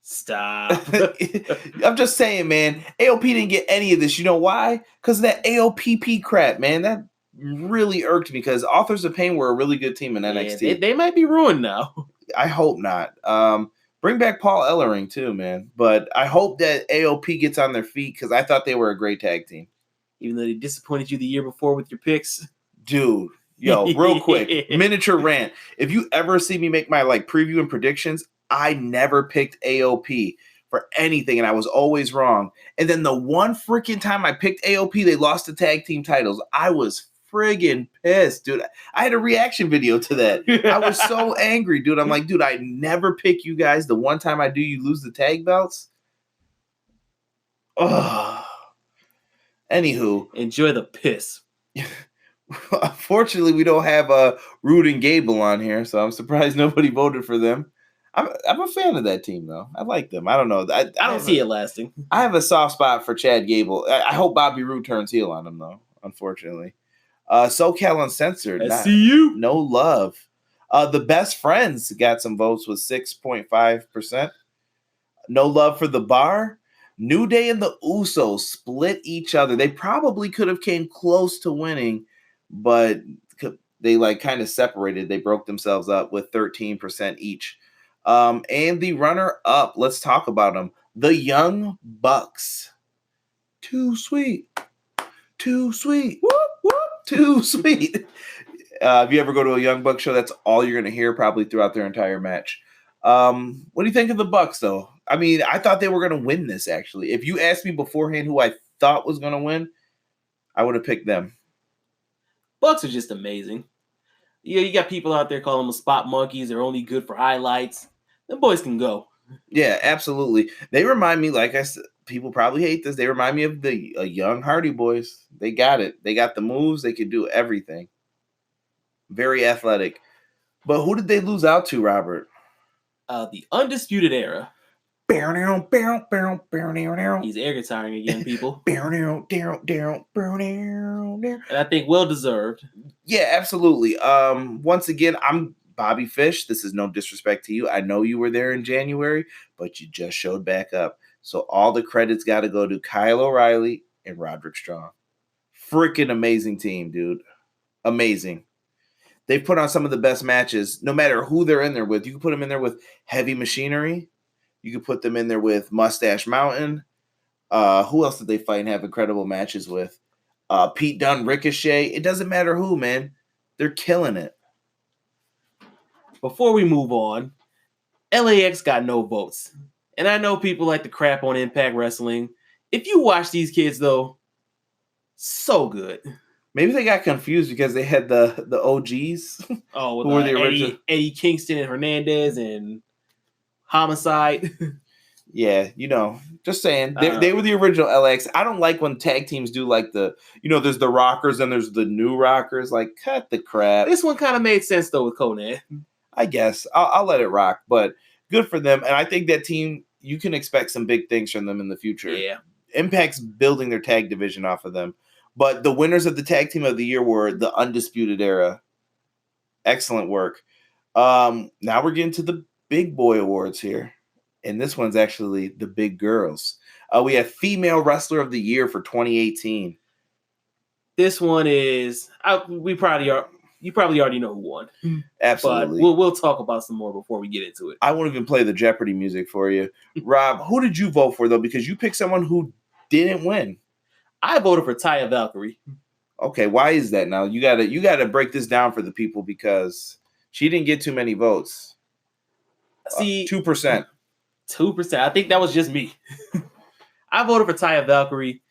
Stop. I'm just saying, man. AOP didn't get any of this. You know why? Because of that AOPP crap, man. That really irked me because Authors of Pain were a really good team in NXT. Yeah, they might be ruined now. I hope not. Bring back Paul Ellering too, man. But I hope that AOP gets on their feet because I thought they were a great tag team. Even though they disappointed you the year before with your picks. Dude. Yo, real quick, miniature rant. If you ever see me make my preview and predictions, I never picked AOP for anything, and I was always wrong. And then the one freaking time I picked AOP, they lost the tag team titles. I was friggin' pissed, dude. I had a reaction video to that. I was so angry, dude. I'm like, dude, I never pick you guys. The one time I do, you lose the tag belts. Ugh. Anywho, Enjoy the piss. unfortunately, we don't have Rude and Gable on here, so I'm surprised nobody voted for them. I'm a fan of that team, though. I like them. I don't know. I don't see it lasting. I have a soft spot for Chad Gable. I hope Bobby Roode turns heel on him, though, unfortunately. SoCal Uncensored. SCU. No love. The Best Friends got some votes with 6.5%. No love for the Bar. New Day and the Usos split each other. They probably could have came close to winning, but they like kind of separated. They broke themselves up with 13% each. And the runner-up, let's talk about them. The Young Bucks. Too sweet. Too sweet. Whoop, whoop. Too sweet. If you ever go to a Young Bucks show, that's all you're going to hear probably throughout their entire match. What do you think of the Bucks, though? I mean, I thought they were going to win this, actually. If you asked me beforehand who I thought was going to win, I would have picked them. Bucks are just amazing. Yeah, you got people out there calling them spot monkeys. They're only good for highlights. Them boys can go. Yeah, absolutely. They remind me, like I said, people probably hate this. They remind me of the young Hardy Boys. They got it. They got the moves. They could do everything. Very athletic. But who did they lose out to, Robert? The Undisputed Era. He's air guitaring again, people. And I think well deserved. Yeah, absolutely. Once again, I'm Bobby Fish. This is no disrespect to you. I know you were there in January, but you just showed back up. So all the credits got to go to Kyle O'Reilly and Roderick Strong. Freaking amazing team, dude. Amazing. They've put on some of the best matches, no matter who they're in there with. You can put them in there with Heavy Machinery. You could put them in there with Mustache Mountain. Who else did they fight and have incredible matches with? Pete Dunne, Ricochet. It doesn't matter who, man. They're killing it. Before we move on, LAX got no votes. And I know people like to crap on Impact Wrestling. If you watch these kids, though, so good. Maybe they got confused because they had the OGs. Oh, with who were the original? Eddie Kingston and Hernandez and Homicide. Yeah, just saying. They were the original LAX. I don't like when tag teams do like there's the Rockers and there's the New Rockers. Like, cut the crap. This one kind of made sense, though, with Conan. I guess. I'll let it rock, but good for them. And I think that team, you can expect some big things from them in the future. Yeah. Impact's building their tag division off of them. But the winners of the Tag Team of the Year were the Undisputed Era. Excellent work. Now we're getting to the Big Boy Awards here. And this one's actually the Big Girls. We have Female Wrestler of the Year for 2018. This one is... you probably already know who won. Absolutely. But we'll talk about some more before we get into it. I won't even play the Jeopardy music for you. Rob, who did you vote for, though? Because you picked someone who didn't win. I voted for Taya Valkyrie. Okay, why is that now? You gotta break this down for the people because she didn't get too many votes. See, 2%. 2%. I think that was just me. I voted for Taya Valkyrie.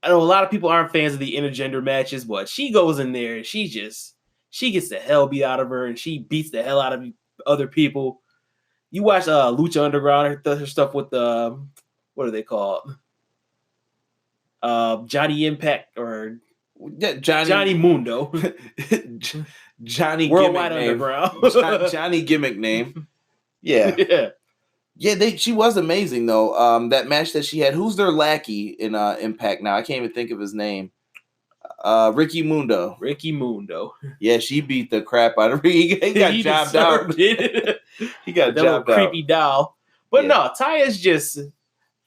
I know a lot of people aren't fans of the intergender matches, but she goes in there and she gets the hell beat out of her and she beats the hell out of other people. You watch Lucha Underground, her stuff with the what are they called? Johnny Impact or Johnny Mundo. Johnny Worldwide Gimmick Underground. Johnny Gimmick name. Yeah. Yeah, she was amazing though. That match that she had. Who's their lackey in Impact now? I can't even think of his name. Ricky Mundo. Ricky Mundo. Yeah, she beat the crap out of him. He got jobbed out. He got jobbed out. Creepy doll. But no, Taya's just...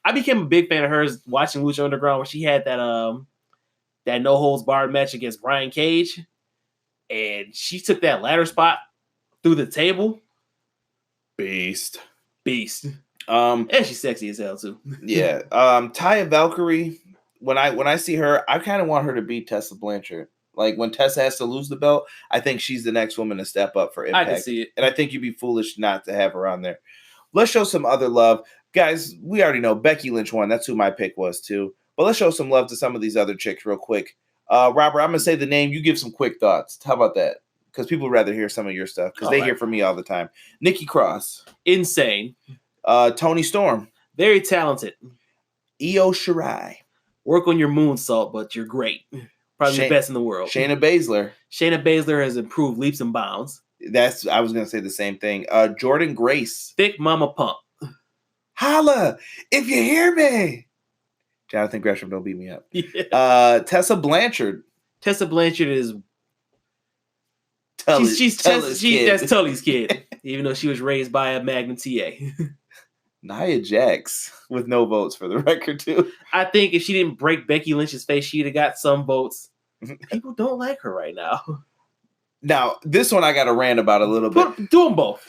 I became a big fan of hers watching Lucha Underground, where she had that no holds barred match against Brian Cage, and she took that ladder spot through the table. Beast. And she's sexy as hell too. Yeah. Taya Valkyrie. When I see her, I kind of want her to beat Tessa Blanchard. Like when Tessa has to lose the belt, I think she's the next woman to step up for Impact. I can see it, and I think you'd be foolish not to have her on there. Let's show some other love. Guys, we already know Becky Lynch won. That's who my pick was, too. But let's show some love to some of these other chicks real quick. Robert, I'm gonna say the name. You give some quick thoughts. How about that? Because people would rather hear some of your stuff because they hear from me all the time. Nikki Cross, insane. Tony Storm, Very talented. Io Shirai, Work on your moonsault, but you're great. Probably the best in the world. Shayna Baszler. Shayna Baszler has improved leaps and bounds. I was gonna say the same thing. Jordan Grace, Thick Mama Pump. Holla if you hear me. Jonathan Gresham, don't beat me up. Yeah. Tessa Blanchard. Tessa Blanchard is Tully's that's Tully's kid, even though she was raised by a Magnum TA. Nia Jax with no votes for the record too. I think if she didn't break Becky Lynch's face, she'd have got some votes. People don't like her right now. Now, this one I got to rant about a little bit. Do them both.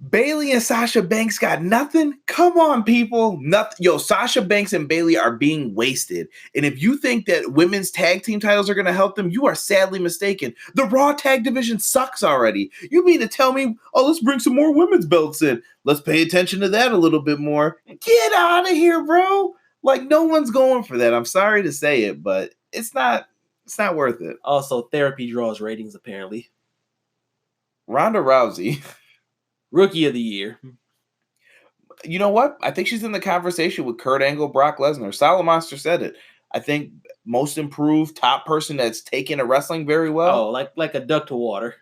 Bayley and Sasha Banks got nothing? Come on, people. Nothing. Yo, Sasha Banks and Bayley are being wasted. And if you think that women's tag team titles are going to help them, you are sadly mistaken. The Raw tag division sucks already. You mean to tell me, oh, let's bring some more women's belts in. Let's pay attention to that a little bit more. Get out of here, bro. Like, no one's going for that. I'm sorry to say it, but it's not worth it. Also, therapy draws ratings, apparently. Ronda Rousey. Rookie of the Year. You know what? I think she's in the conversation with Kurt Angle, Brock Lesnar. Solid Monster said it. I think most improved top person that's taken a wrestling very well. Oh, like a duck to water.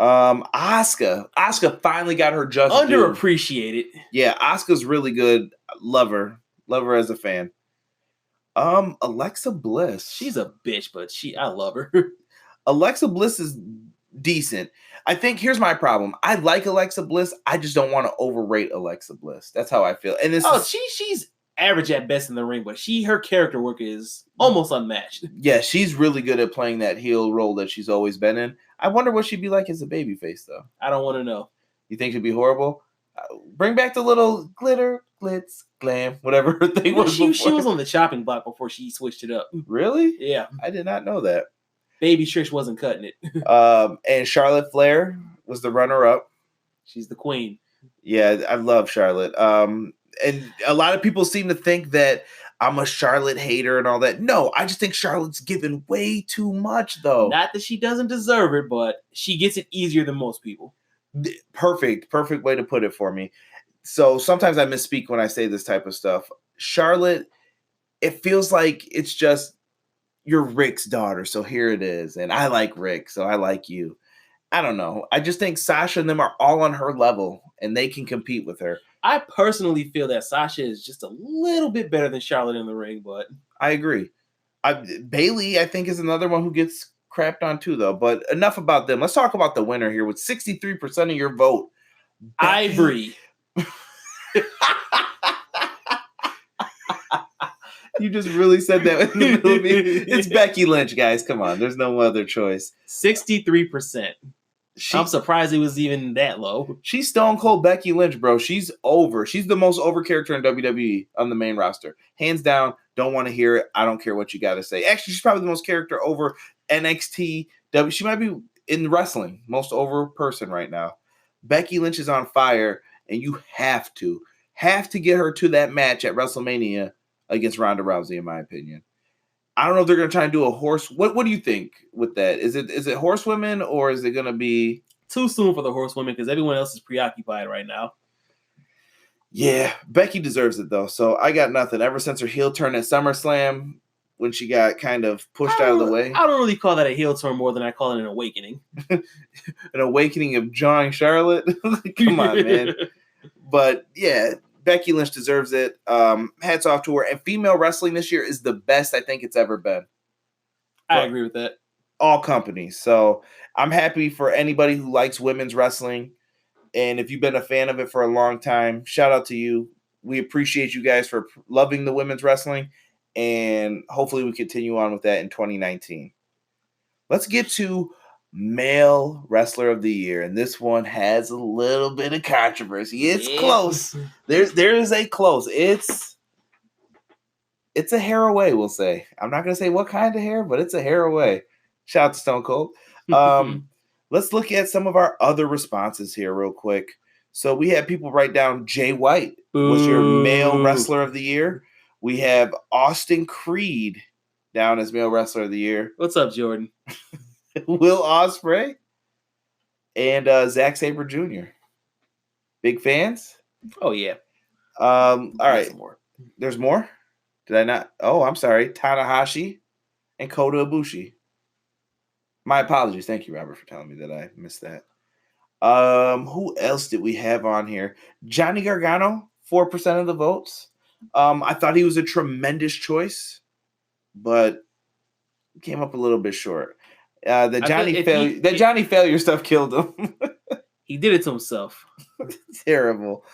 Asuka. Asuka finally got her just underappreciated. Yeah, Asuka's really good. Love her as a fan. Alexa Bliss. She's a bitch, but I love her. Alexa Bliss is decent. I think here's my problem. I like Alexa Bliss. I just don't want to overrate Alexa Bliss. That's how I feel. And she's average at best in the ring, but her character work is almost unmatched. Yeah, she's really good at playing that heel role that she's always been in. I wonder what she'd be like as a babyface, though. I don't want to know. You think she'd be horrible? Bring back the little glitter, glitz, glam, whatever her thing was. She was on the chopping block before she switched it up. Really? Yeah. I did not know that. Baby Trish wasn't cutting it. And Charlotte Flair was the runner-up. She's the queen. Yeah, I love Charlotte. And a lot of people seem to think that I'm a Charlotte hater and all that. No, I just think Charlotte's given way too much, though. Not that she doesn't deserve it, but she gets it easier than most people. Perfect way to put it for me. So sometimes I misspeak when I say this type of stuff. Charlotte, it feels like it's just you're Rick's daughter, so here it is. And I like Rick, so I like you. I don't know. I just think Sasha and them are all on her level, and they can compete with her. I personally feel that Sasha is just a little bit better than Charlotte in the ring, but I agree. Bayley, I think, is another one who gets crapped on too, though. But enough about them. Let's talk about the winner here with 63% of your vote. Ivory. You just really said that in the middle of me. It's Becky Lynch, guys. Come on. There's no other choice. 63%. I'm surprised it was even that low. She's Stone Cold Becky Lynch, bro. She's over. She's the most over character in WWE on the main roster. Hands down. Don't want to hear it. I don't care what you got to say. Actually, she's probably the most character over NXT. She might be in wrestling. Most over person right now. Becky Lynch is on fire, and you have to get her to that match at WrestleMania against Ronda Rousey, in my opinion. I don't know if they're going to try and do a horse. What do you think with that? Is it horsewomen or is it going to be too soon for the horsewomen because everyone else is preoccupied right now? Yeah, Becky deserves it though. So I got nothing. Ever since her heel turn at SummerSlam, when she got kind of pushed out of the way, I don't really call that a heel turn more than I call it an awakening. An awakening of John Charlotte. Come on, man. But yeah. Becky Lynch deserves it. Hats off to her. And female wrestling this year is the best I think it's ever been. I agree with that. All companies. So I'm happy for anybody who likes women's wrestling. And if you've been a fan of it for a long time, shout out to you. We appreciate you guys for loving the women's wrestling. And hopefully we continue on with that in 2019. Let's get to Male Wrestler of the Year, and this one has a little bit of controversy. It's close. There is a close. It's a hair away, we'll say. I'm not gonna say what kind of hair, but it's a hair away. Shout out to Stone Cold. Let's look at some of our other responses here real quick. So we had people write down Jay White was your Male Wrestler of the Year. We have Austin Creed down as Male Wrestler of the Year. What's up, Jordan? Will Ospreay and Zack Sabre Jr. Big fans? Oh yeah. All right. Some more. There's more? Did I not? Oh, I'm sorry. Tanahashi and Kota Ibushi. My apologies. Thank you, Robert, for telling me that I missed that. Who else did we have on here? Johnny Gargano, 4% of the votes. I thought he was a tremendous choice, but came up a little bit short. The Johnny failure stuff killed him. He did it to himself. Terrible.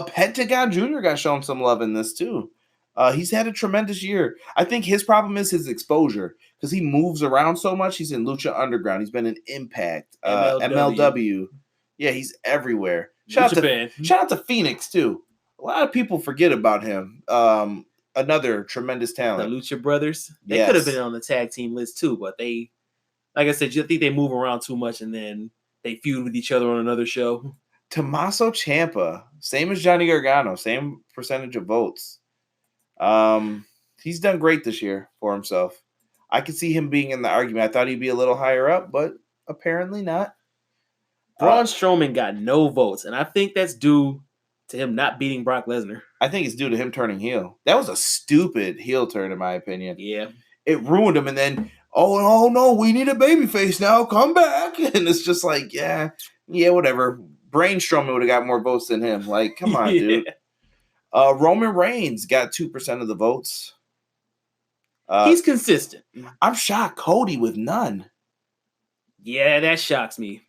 Pentagon Jr. got shown some love in this too. He's had a tremendous year. I think his problem is his exposure because he moves around so much. He's in Lucha Underground. He's been in Impact, MLW. Yeah, he's everywhere. Shout out to Phoenix too. A lot of people forget about him. Another tremendous talent. The Lucha Brothers. They could have been on the tag team list too, but they, like I said, I think they move around too much and then they feud with each other on another show. Tommaso Ciampa, same as Johnny Gargano, same percentage of votes. He's done great this year for himself. I could see him being in the argument. I thought he'd be a little higher up, but apparently not. Braun Strowman got no votes, and I think that's due to him not beating Brock Lesnar. I think it's due to him turning heel. That was a stupid heel turn, in my opinion. Yeah. It ruined him, and then, oh no, we need a babyface now. Come back. And it's just like, yeah, whatever. Braun Strowman would have got more votes than him. Like, come on, dude. Roman Reigns got 2% of the votes. He's consistent. I'm shocked. Cody with none. Yeah, that shocks me.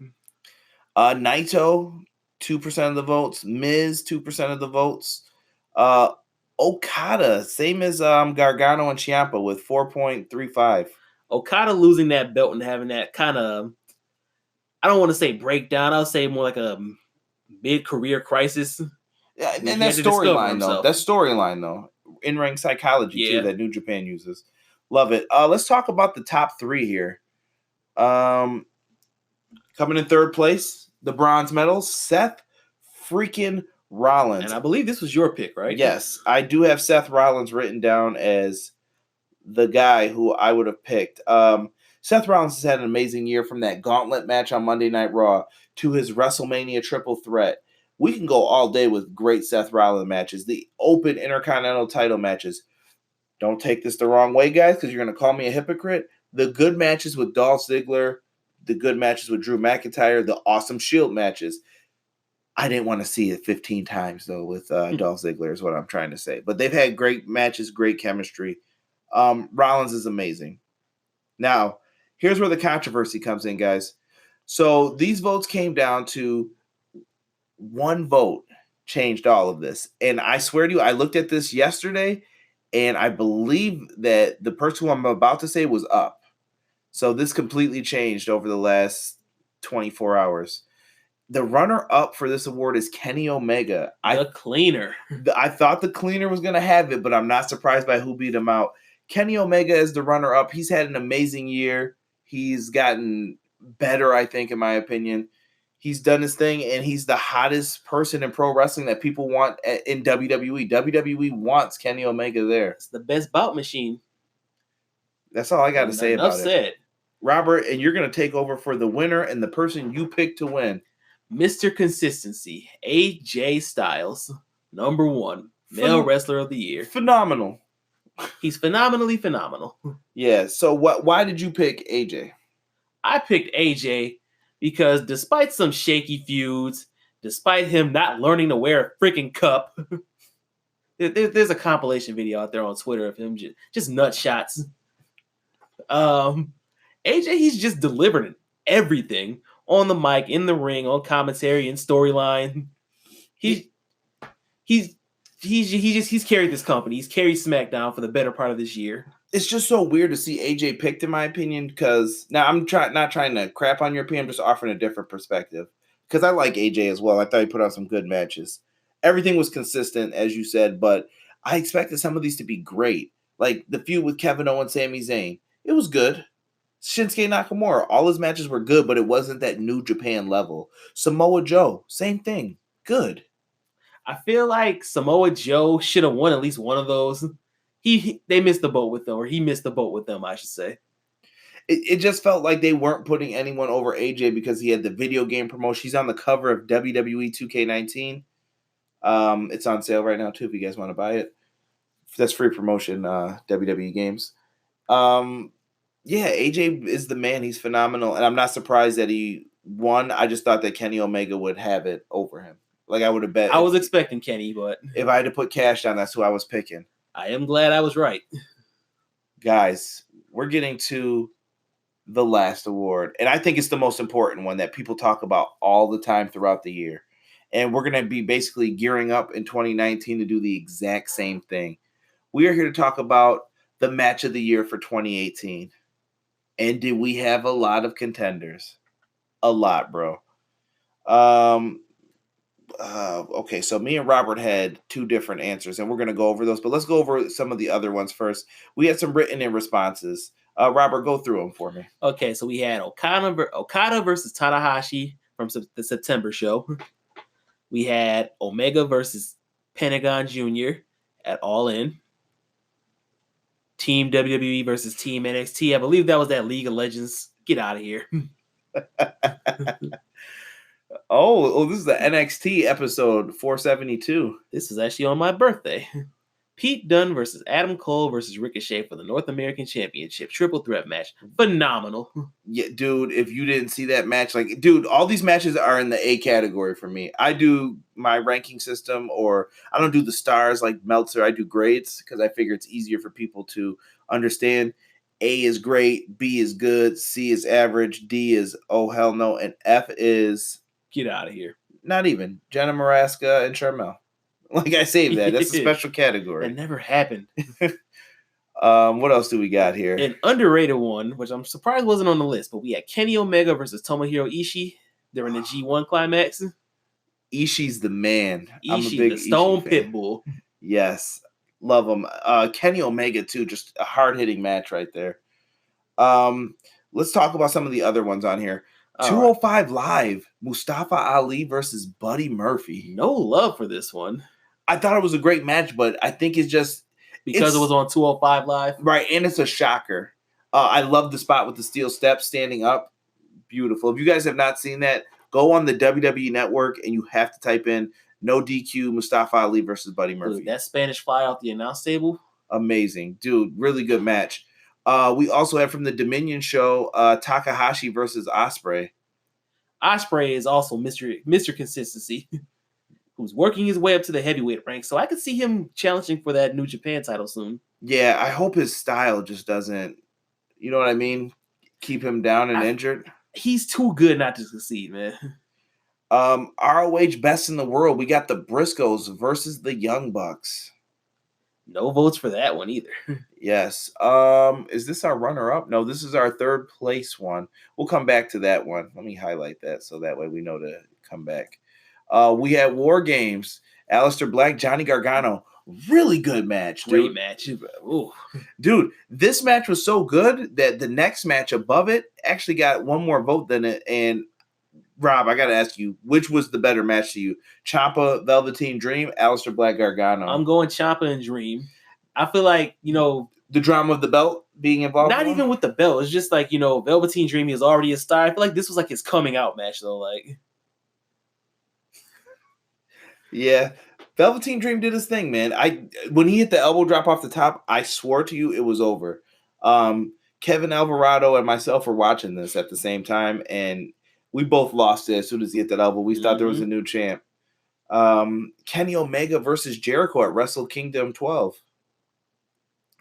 Naito, 2% of the votes. Miz, 2% of the votes. Okada, same as Gargano and Ciampa with 4.35. Okada losing that belt and having that kind of, I don't want to say breakdown. I'll say more like a mid-career crisis. Yeah, and that storyline though. That storyline though. In-ring psychology too that New Japan uses. Love it. Let's talk about the top three here. Coming in third place, the bronze medals, Seth freaking Rollins. And I believe this was your pick, right? Yes, I do have Seth Rollins written down as the guy who I would have picked. Seth Rollins has had an amazing year from that gauntlet match on Monday Night Raw to his WrestleMania triple threat. We can go all day with great Seth Rollins matches. The open Intercontinental title matches. Don't take this the wrong way, guys, because you're going to call me a hypocrite. The good matches with Dolph Ziggler, the good matches with Drew McIntyre, the awesome Shield matches. I didn't want to see it 15 times, though, with Dolph Ziggler is what I'm trying to say. But they've had great matches, great chemistry. Rollins is amazing. Now, here's where the controversy comes in, guys. So these votes came down to one vote changed all of this. And I swear to you, I looked at this yesterday, and I believe that the person who I'm about to say was up. So this completely changed over the last 24 hours. The runner-up for this award is Kenny Omega. The cleaner. I thought the cleaner was going to have it, but I'm not surprised by who beat him out. Kenny Omega is the runner-up. He's had an amazing year. He's gotten better, I think, in my opinion. He's done his thing, and he's the hottest person in pro wrestling that people want in WWE. WWE wants Kenny Omega there. It's the best bout machine. That's all I got to say about it. Enough said. Robert, and you're going to take over for the winner and the person you picked to win. Mr. Consistency, AJ Styles, number one, male wrestler of the year. Phenomenal. He's phenomenally phenomenal. Yeah, so why did you pick AJ? I picked AJ because despite some shaky feuds, despite him not learning to wear a freaking cup, there's a compilation video out there on Twitter of him just nut shots. AJ, he's just delivered everything on the mic, in the ring, on commentary, and storyline. He's carried this company. He's carried SmackDown for the better part of this year. It's just so weird to see AJ picked, in my opinion, because now I'm not trying to crap on your opinion. I'm just offering a different perspective because I like AJ as well. I thought he put on some good matches. Everything was consistent, as you said, but I expected some of these to be great. Like the feud with Kevin Owens, Sami Zayn. It was good. Shinsuke Nakamura, all his matches were good, but it wasn't that New Japan level. Samoa Joe, same thing. Good. I feel like Samoa Joe should have won at least one of those. they missed the boat with them, or he missed the boat with them, I should say. It just felt like they weren't putting anyone over AJ because he had the video game promotion. He's on the cover of WWE 2K19. It's on sale right now too if you guys want to buy it. That's free promotion, WWE games. Yeah, AJ is the man. He's phenomenal, and I'm not surprised that he won. I just thought that Kenny Omega would have it over him. Like I would have bet. I was expecting Kenny, but if I had to put cash down, that's who I was picking. I am glad I was right. Guys, we're getting to the last award, and I think it's the most important one that people talk about all the time throughout the year. And we're going to be basically gearing up in 2019 to do the exact same thing. We are here to talk about the match of the year for 2018. And did we have a lot of contenders? A lot, bro. Okay, so me and Robert had two different answers, and we're going to go over those. But let's go over some of the other ones first. We had some written in responses. Robert, go through them for me. Okay, so we had Okada versus Tanahashi from the September show. We had Omega versus Pentagon Jr. at All In. Team WWE versus Team NXT. I believe that was that League of Legends. Get out of here. Oh, this is the NXT episode 472. This is actually on my birthday. Pete Dunne versus Adam Cole versus Ricochet for the North American Championship triple threat match. Phenomenal. Yeah, dude, if you didn't see that match, like, dude, all these matches are in the A category for me. I do my ranking system, or I don't do the stars like Meltzer. I do grades because I figure it's easier for people to understand. A is great, B is good, C is average, D is oh hell no, and F is get out of here. Not even Jenna Maraska and Charmel. Like I saved that. That's a special category. That never happened. What else do we got here? An underrated one, which I'm surprised wasn't on the list, but we had Kenny Omega versus Tomohiro Ishii during the G1 climax. Ishii's the man. I'm a big the Stone Pitbull. Yes. Love him. Kenny Omega too, just a hard-hitting match right there. Let's talk about some of the other ones on here. 205 Live, Mustafa Ali versus Buddy Murphy. No love for this one. I thought it was a great match, but I think it's just because it was on 205 Live. Right, and it's a shocker. I love the spot with the steel steps standing up. Beautiful. If you guys have not seen that, go on the WWE Network and you have to type in no DQ Mustafa Ali versus Buddy Murphy. Dude, that Spanish fly off the announce table. Amazing. Dude, really good match. We also have from the Dominion show, Takahashi versus Ospreay. Ospreay is also Mr. Consistency, who's working his way up to the heavyweight rank. So I could see him challenging for that New Japan title soon. Yeah, I hope his style just doesn't, you know what I mean, keep him down and injured. He's too good not to succeed, man. ROH Best in the World, we got the Briscoes versus the Young Bucks. No votes for that one either. Yes. Is this our runner-up? No, this is our third place one. We'll come back to that one. Let me highlight that so that way we know to come back. We had War Games. Aleister Black, Johnny Gargano. Really good match, dude. Great match. Ooh. Dude, this match was so good that the next match above it actually got one more vote than it. And Rob, I got to ask you, which was the better match to you? Ciampa, Velveteen Dream, Aleister Black, Gargano. I'm going Ciampa and Dream. I feel like, the drama of the belt being involved. Not even with the belt. It's just like, Velveteen Dream is already a star. I feel like this was like his coming out match, though. Like, yeah, Velveteen Dream did his thing, man. When he hit the elbow drop off the top, I swore to you it was over. Kevin Alvarado and myself were watching this at the same time, and we both lost it as soon as he hit that elbow. We thought there was a new champ. Kenny Omega versus Jericho at Wrestle Kingdom 12.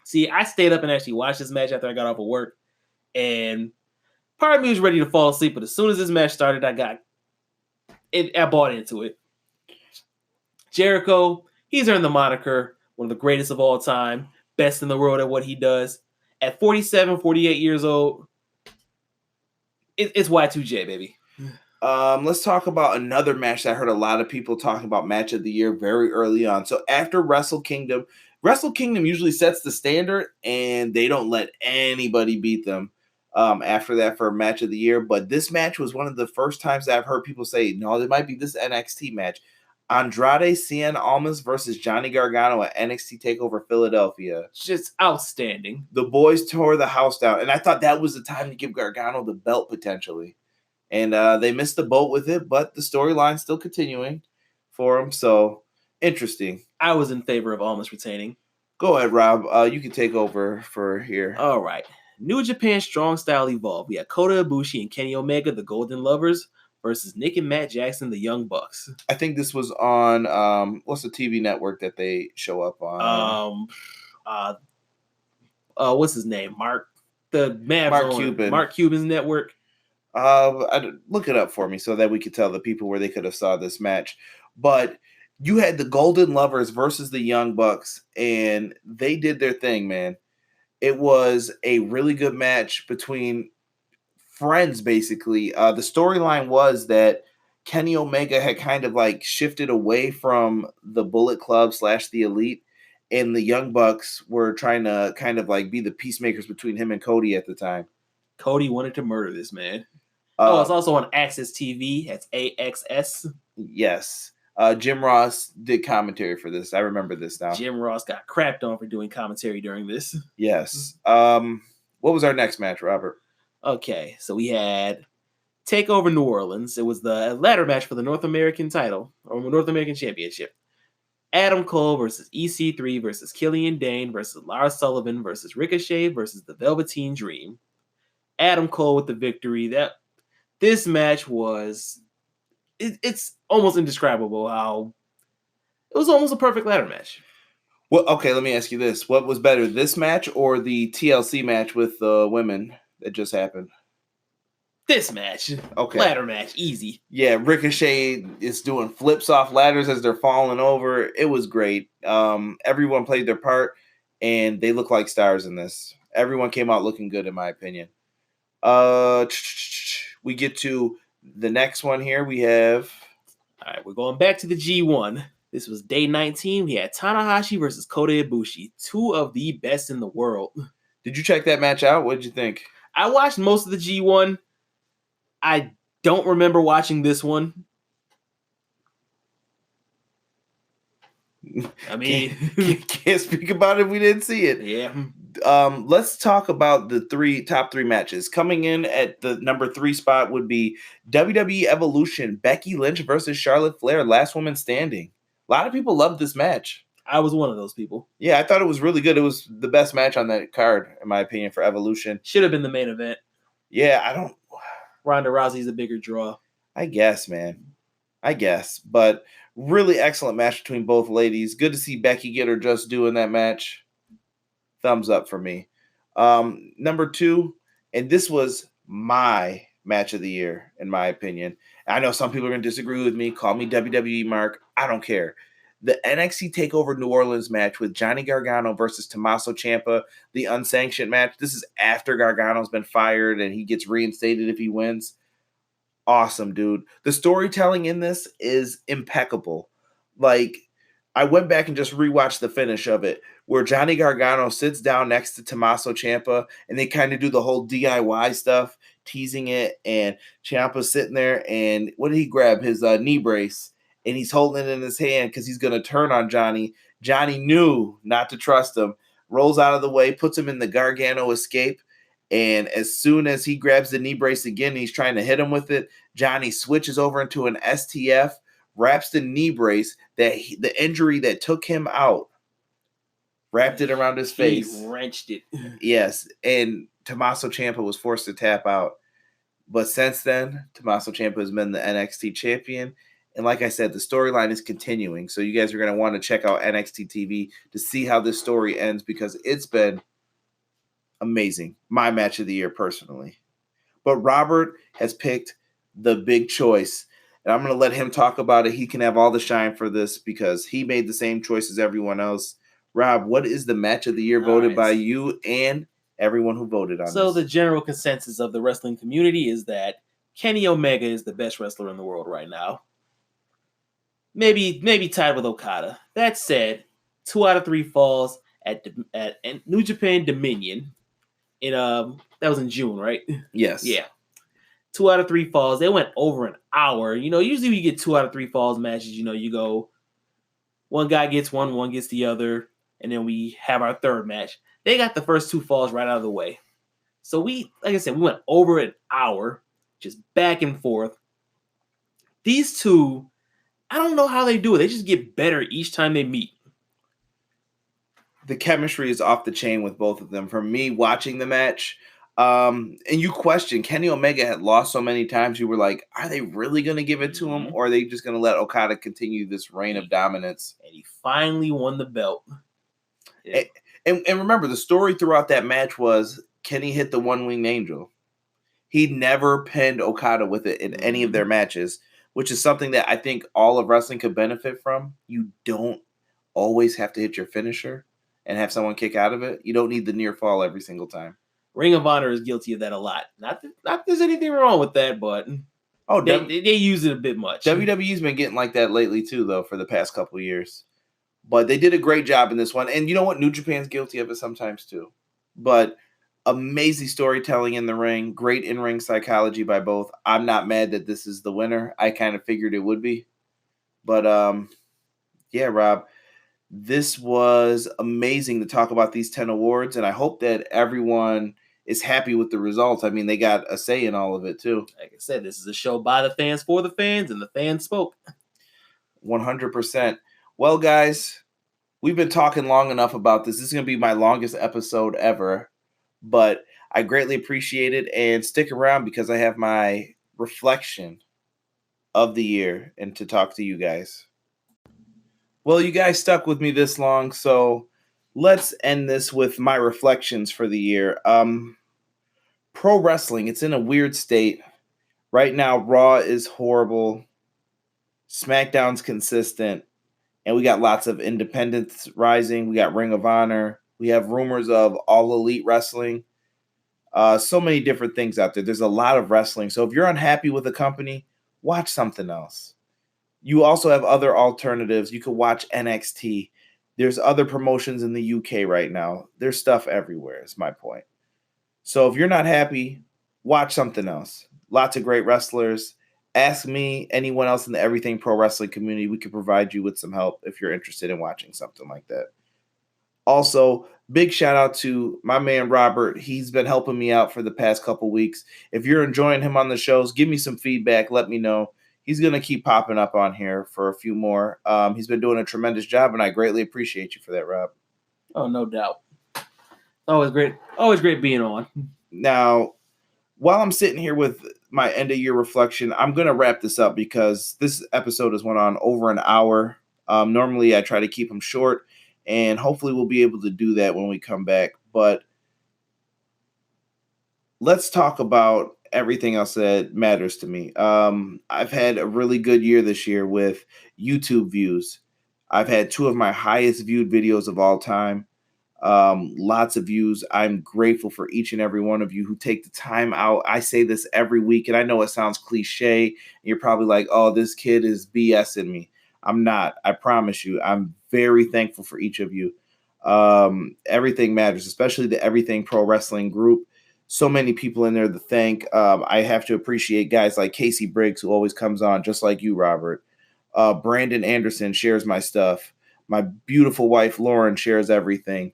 See, I stayed up and actually watched this match after I got off of work, and part of me was ready to fall asleep, but as soon as this match started, I bought into it. Jericho, he's earned the moniker, one of the greatest of all time, best in the world at what he does. At 47, 48 years old, it's Y2J, baby. Let's talk about another match that I heard a lot of people talking about match of the year very early on. So after Wrestle Kingdom usually sets the standard, and they don't let anybody beat them after that for a match of the year. But this match was one of the first times that I've heard people say, no, there might be this NXT match. Andrade Cien Almas versus Johnny Gargano at NXT TakeOver Philadelphia. Just outstanding. The boys tore the house down, and I thought that was the time to give Gargano the belt potentially. And they missed the boat with it, but the storyline's still continuing for him, so interesting. I was in favor of Almas retaining. Go ahead, Rob. You can take over for here. All right. New Japan Strong Style Evolved. We had Kota Ibushi and Kenny Omega, the Golden Lovers, versus Nick and Matt Jackson, the Young Bucks. I think this was on what's the TV network that they show up on? What's his name? Mark Cuban. Mark Cuban's network. Look it up for me so that we could tell the people where they could have saw this match. But you had the Golden Lovers versus the Young Bucks, and they did their thing, man. It was a really good match between friends, basically. The storyline was that Kenny Omega had kind of like shifted away from the Bullet Club / the Elite, and the Young Bucks were trying to kind of like be the peacemakers between him and Cody at the time. Cody wanted to murder this man. It's also on Access TV. That's AXS. Yes. Jim Ross did commentary for this. I remember this now. Jim Ross got crapped on for doing commentary during this. Yes. What was our next match, Robert? Okay, so we had TakeOver New Orleans. It was the ladder match for the North American title, or North American Championship. Adam Cole versus EC3 versus Killian Dane versus Lars Sullivan versus Ricochet versus the Velveteen Dream. Adam Cole with the victory. This match was... It's almost indescribable how it was almost a perfect ladder match. Well, okay, let me ask you this. What was better, this match or the TLC match with the women that just happened? This match. Okay. Ladder match. Easy. Yeah, Ricochet is doing flips off ladders as they're falling over. It was great. Everyone played their part, and they look like stars in this. Everyone came out looking good, in my opinion. We get to the next one here. We have... All right, we're going back to the G1. This was day 19. We had Tanahashi versus Kota Ibushi, two of the best in the world. Did you check that match out? What did you think? I watched most of the G1. I don't remember watching this one. I mean, can't speak about it if we didn't see it. Yeah. Let's talk about the top three matches. Coming in at the number 3 spot would be WWE Evolution, Becky Lynch versus Charlotte Flair, last woman standing. A lot of people loved this match. I was one of those people. Yeah, I thought it was really good. It was the best match on that card, in my opinion, for Evolution. Should have been the main event. Yeah, Ronda Rousey's a bigger draw. I guess, man. But really excellent match between both ladies. Good to see Becky get her just due in that match. Thumbs up for me. Number 2, and this was my match of the year, in my opinion. I know some people are going to disagree with me. Call me WWE Mark. I don't care. The NXT TakeOver New Orleans match with Johnny Gargano versus Tommaso Ciampa, the unsanctioned match. This is after Gargano's been fired and he gets reinstated if he wins. Awesome, dude. The storytelling in this is impeccable. Like, I went back and just rewatched the finish of it, where Johnny Gargano sits down next to Tommaso Ciampa, and they kind of do the whole DIY stuff, teasing it, and Ciampa's sitting there, and what did he grab? His knee brace, and he's holding it in his hand because he's going to turn on Johnny. Johnny knew not to trust him, rolls out of the way, puts him in the Gargano escape, and as soon as he grabs the knee brace again, he's trying to hit him with it, Johnny switches over into an STF, wraps the knee brace, the injury that took him out, wrapped it around his face. He wrenched it. Yes, and Tommaso Ciampa was forced to tap out. But since then, Tommaso Ciampa has been the NXT champion. And like I said, the storyline is continuing. So you guys are going to want to check out NXT TV to see how this story ends, because it's been amazing. My match of the year, personally. But Robert has picked the big choice. And I'm going to let him talk about it. He can have all the shine for this because he made the same choice as everyone else. Rob, what is the match of the year voted by you and everyone who voted on this? So the general consensus of the wrestling community is that Kenny Omega is the best wrestler in the world right now. Maybe tied with Okada. That said, 2 out of 3 falls at New Japan Dominion. That was in June, right? Yes. Yeah. 2 out of 3 falls. They went over an hour. Usually we get 2 out of 3 falls matches. You go, one guy gets one gets the other, and then we have our third match. They got the first 2 falls right out of the way. So like I said, we went over an hour, just back and forth. These two, I don't know how they do it. They just get better each time they meet. The chemistry is off the chain with both of them. For me, watching the match, and you question, Kenny Omega had lost so many times, you were like, are they really going to give it to him? Or are they just going to let Okada continue this reign of dominance? And he finally won the belt. Yeah. And remember, the story throughout that match was Kenny hit the one-winged angel. He never pinned Okada with it in any of their matches, which is something that I think all of wrestling could benefit from. You don't always have to hit your finisher and have someone kick out of it. You don't need the near fall every single time. Ring of Honor is guilty of that a lot. Not that there's anything wrong with that, but they use it a bit much. WWE's been getting like that lately too, though, for the past couple of years. But they did a great job in this one. And you know what? New Japan's guilty of it sometimes too. But amazing storytelling in the ring. Great in-ring psychology by both. I'm not mad that this is the winner. I kind of figured it would be. But, yeah, Rob, this was amazing to talk about these 10 awards. And I hope that everyone is happy with the results. I mean, they got a say in all of it too. Like I said, this is a show by the fans for the fans, and the fans spoke. 100%. Well, guys, we've been talking long enough about this. This is going to be my longest episode ever, but I greatly appreciate it. And stick around because I have my reflection of the year and to talk to you guys. Well, you guys stuck with me this long, so let's end this with my reflections for the year. Pro wrestling, it's in a weird state. Right now, Raw is horrible. SmackDown's consistent. And we got lots of independents rising. We got Ring of Honor. We have rumors of All Elite Wrestling. So many different things out there. There's a lot of wrestling. So if you're unhappy with a company, watch something else. You also have other alternatives. You could watch NXT. There's other promotions in the UK right now. There's stuff everywhere, is my point. So if you're not happy, watch something else. Lots of great wrestlers. Ask me, anyone else in the Everything Pro Wrestling community. We can provide you with some help if you're interested in watching something like that. Also, big shout out to my man Robert. He's been helping me out for the past couple weeks. If you're enjoying him on the shows, give me some feedback. Let me know. He's going to keep popping up on here for a few more. He's been doing a tremendous job, and I greatly appreciate you for that, Rob. Oh, no doubt. Always great. Always great being on. Now, while I'm sitting here with my end of year reflection, I'm going to wrap this up because this episode has went on over an hour. Normally I try to keep them short, and hopefully we'll be able to do that when we come back. But let's talk about everything else that matters to me. I've had a really good year this year with YouTube views. I've had 2 of my highest viewed videos of all time. Lots of views. I'm grateful for each and every one of you who take the time out. I say this every week, and I know it sounds cliche. And you're probably like, oh, this kid is BSing me. I'm not. I promise you. I'm very thankful for each of you. Everything matters, especially the Everything Pro Wrestling group. So many people in there to thank. I have to appreciate guys like Casey Briggs, who always comes on, just like you, Robert. Brandon Anderson shares my stuff. My beautiful wife, Lauren, shares everything.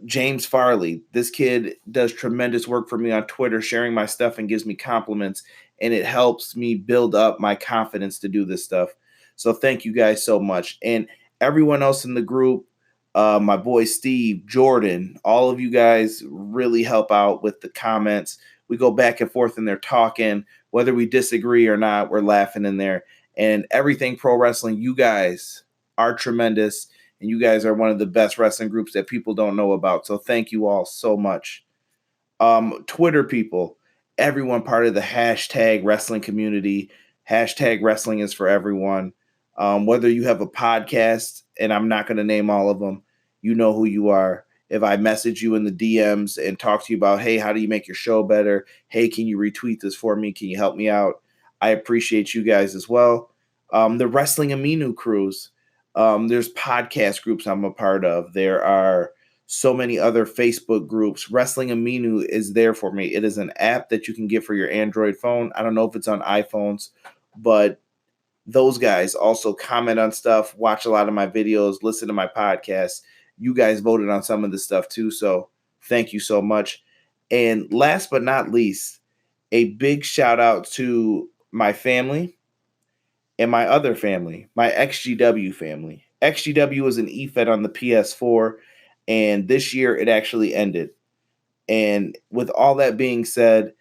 James Farley, this kid does tremendous work for me on Twitter, sharing my stuff and gives me compliments, and it helps me build up my confidence to do this stuff. So thank you guys so much. And everyone else in the group, my boy Steve, Jordan, all of you guys really help out with the comments. We go back and forth in there talking, whether we disagree or not, we're laughing in there. And Everything Pro Wrestling, you guys are tremendous. And you guys are one of the best wrestling groups that people don't know about. So thank you all so much. Twitter people, everyone part of the hashtag wrestling community. Hashtag wrestling is for everyone. Whether you have a podcast, and I'm not going to name all of them, you know who you are. If I message you in the DMs and talk to you about, hey, how do you make your show better? Hey, can you retweet this for me? Can you help me out? I appreciate you guys as well. The Wrestling Aminu crews. There's podcast groups I'm a part of. There are so many other Facebook groups. Wrestling Aminu is there for me. It is an app that you can get for your Android phone. I don't know if it's on iPhones, but those guys also comment on stuff, watch a lot of my videos, listen to my podcasts. You guys voted on some of this stuff too, so thank you so much. And last but not least, a big shout out to my family and my other family, my XGW family. XGW was an EFED on the PS4, and this year it actually ended. And with all that being said,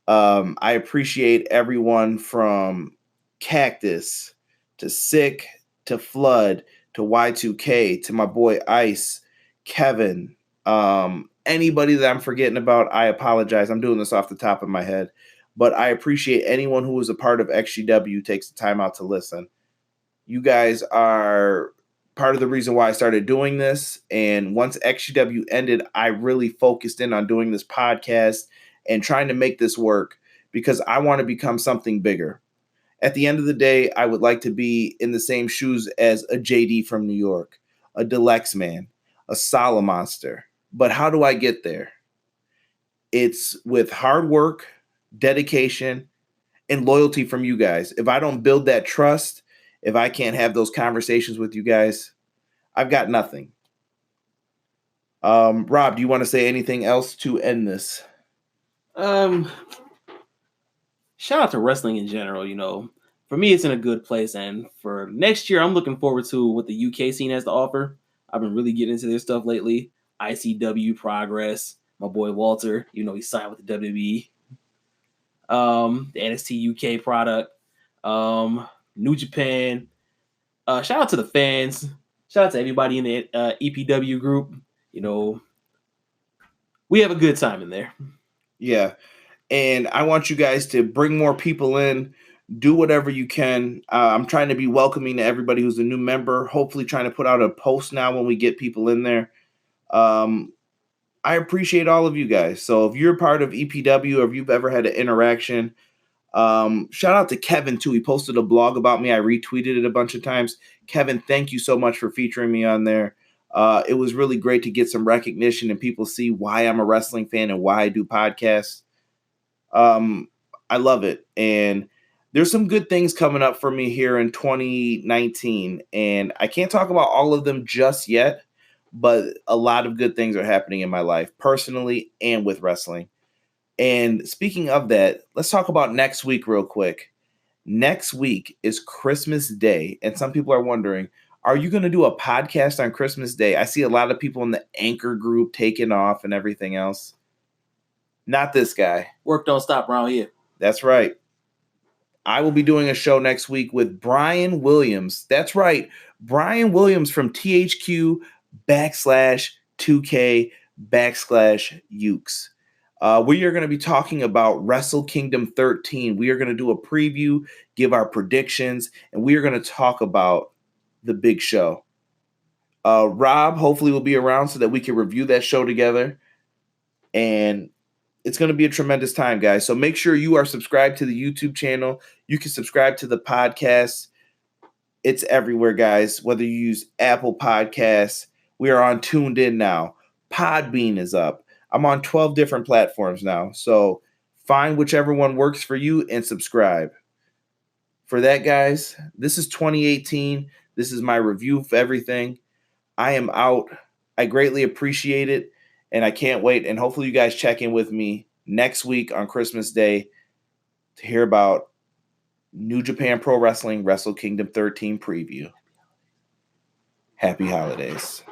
I appreciate everyone from Cactus to Sick to Flood to Y2K to my boy Ice, Kevin, anybody that I'm forgetting about, I apologize. I'm doing this off the top of my head. But I appreciate anyone who was a part of XGW takes the time out to listen. You guys are part of the reason why I started doing this. And once XGW ended, I really focused in on doing this podcast and trying to make this work because I want to become something bigger. At the end of the day, I would like to be in the same shoes as a JD from New York, a Deluxe Man, a Solomonster. But how do I get there? It's with hard work, dedication, and loyalty from you guys. If I don't build that trust, if I can't have those conversations with you guys, I've got nothing. Rob, do you want to say anything else to end this? Shout out to wrestling in general. For me, it's in a good place, and for next year, I'm looking forward to what the UK scene has to offer. I've been really getting into their stuff lately. ICW Progress, my boy Walter. He signed with the WWE. The NXT UK product, New Japan. Shout out to the fans. Shout out to everybody in the EPW group. We have a good time in there. Yeah. And I want you guys to bring more people in. Do whatever you can. I'm trying to be welcoming to everybody who's a new member. Hopefully trying to put out a post now when we get people in there. I appreciate all of you guys. So if you're part of EPW or if you've ever had an interaction, shout out to Kevin too. He posted a blog about me. I retweeted it a bunch of times. Kevin, thank you so much for featuring me on there. It was really great to get some recognition and people see why I'm a wrestling fan and why I do podcasts. I love it. And there's some good things coming up for me here in 2019. And I can't talk about all of them just yet, but a lot of good things are happening in my life, personally and with wrestling. And speaking of that, let's talk about next week real quick. Next week is Christmas Day. And some people are wondering, are you going to do a podcast on Christmas Day? I see a lot of people in the Anchor group taking off and everything else. Not this guy. Work don't stop around here. That's right. I will be doing a show next week with Brian Williams. That's right. Brian Williams from THQ /2K/Ukes. We are going to be talking about Wrestle Kingdom 13. We are going to do a preview, give our predictions, and we are going to talk about the big show. Rob hopefully will be around so that we can review that show together. And it's going to be a tremendous time, guys. So make sure you are subscribed to the YouTube channel. You can subscribe to the podcast. It's everywhere, guys. Whether you use Apple Podcasts, we are on Tuned In now. Podbean is up. I'm on 12 different platforms now. So find whichever one works for you and subscribe. For that, guys, this is 2018. This is my review of everything. I am out. I greatly appreciate it. And I can't wait. And hopefully you guys check in with me next week on Christmas Day to hear about New Japan Pro Wrestling Wrestle Kingdom 13 preview. Happy holidays.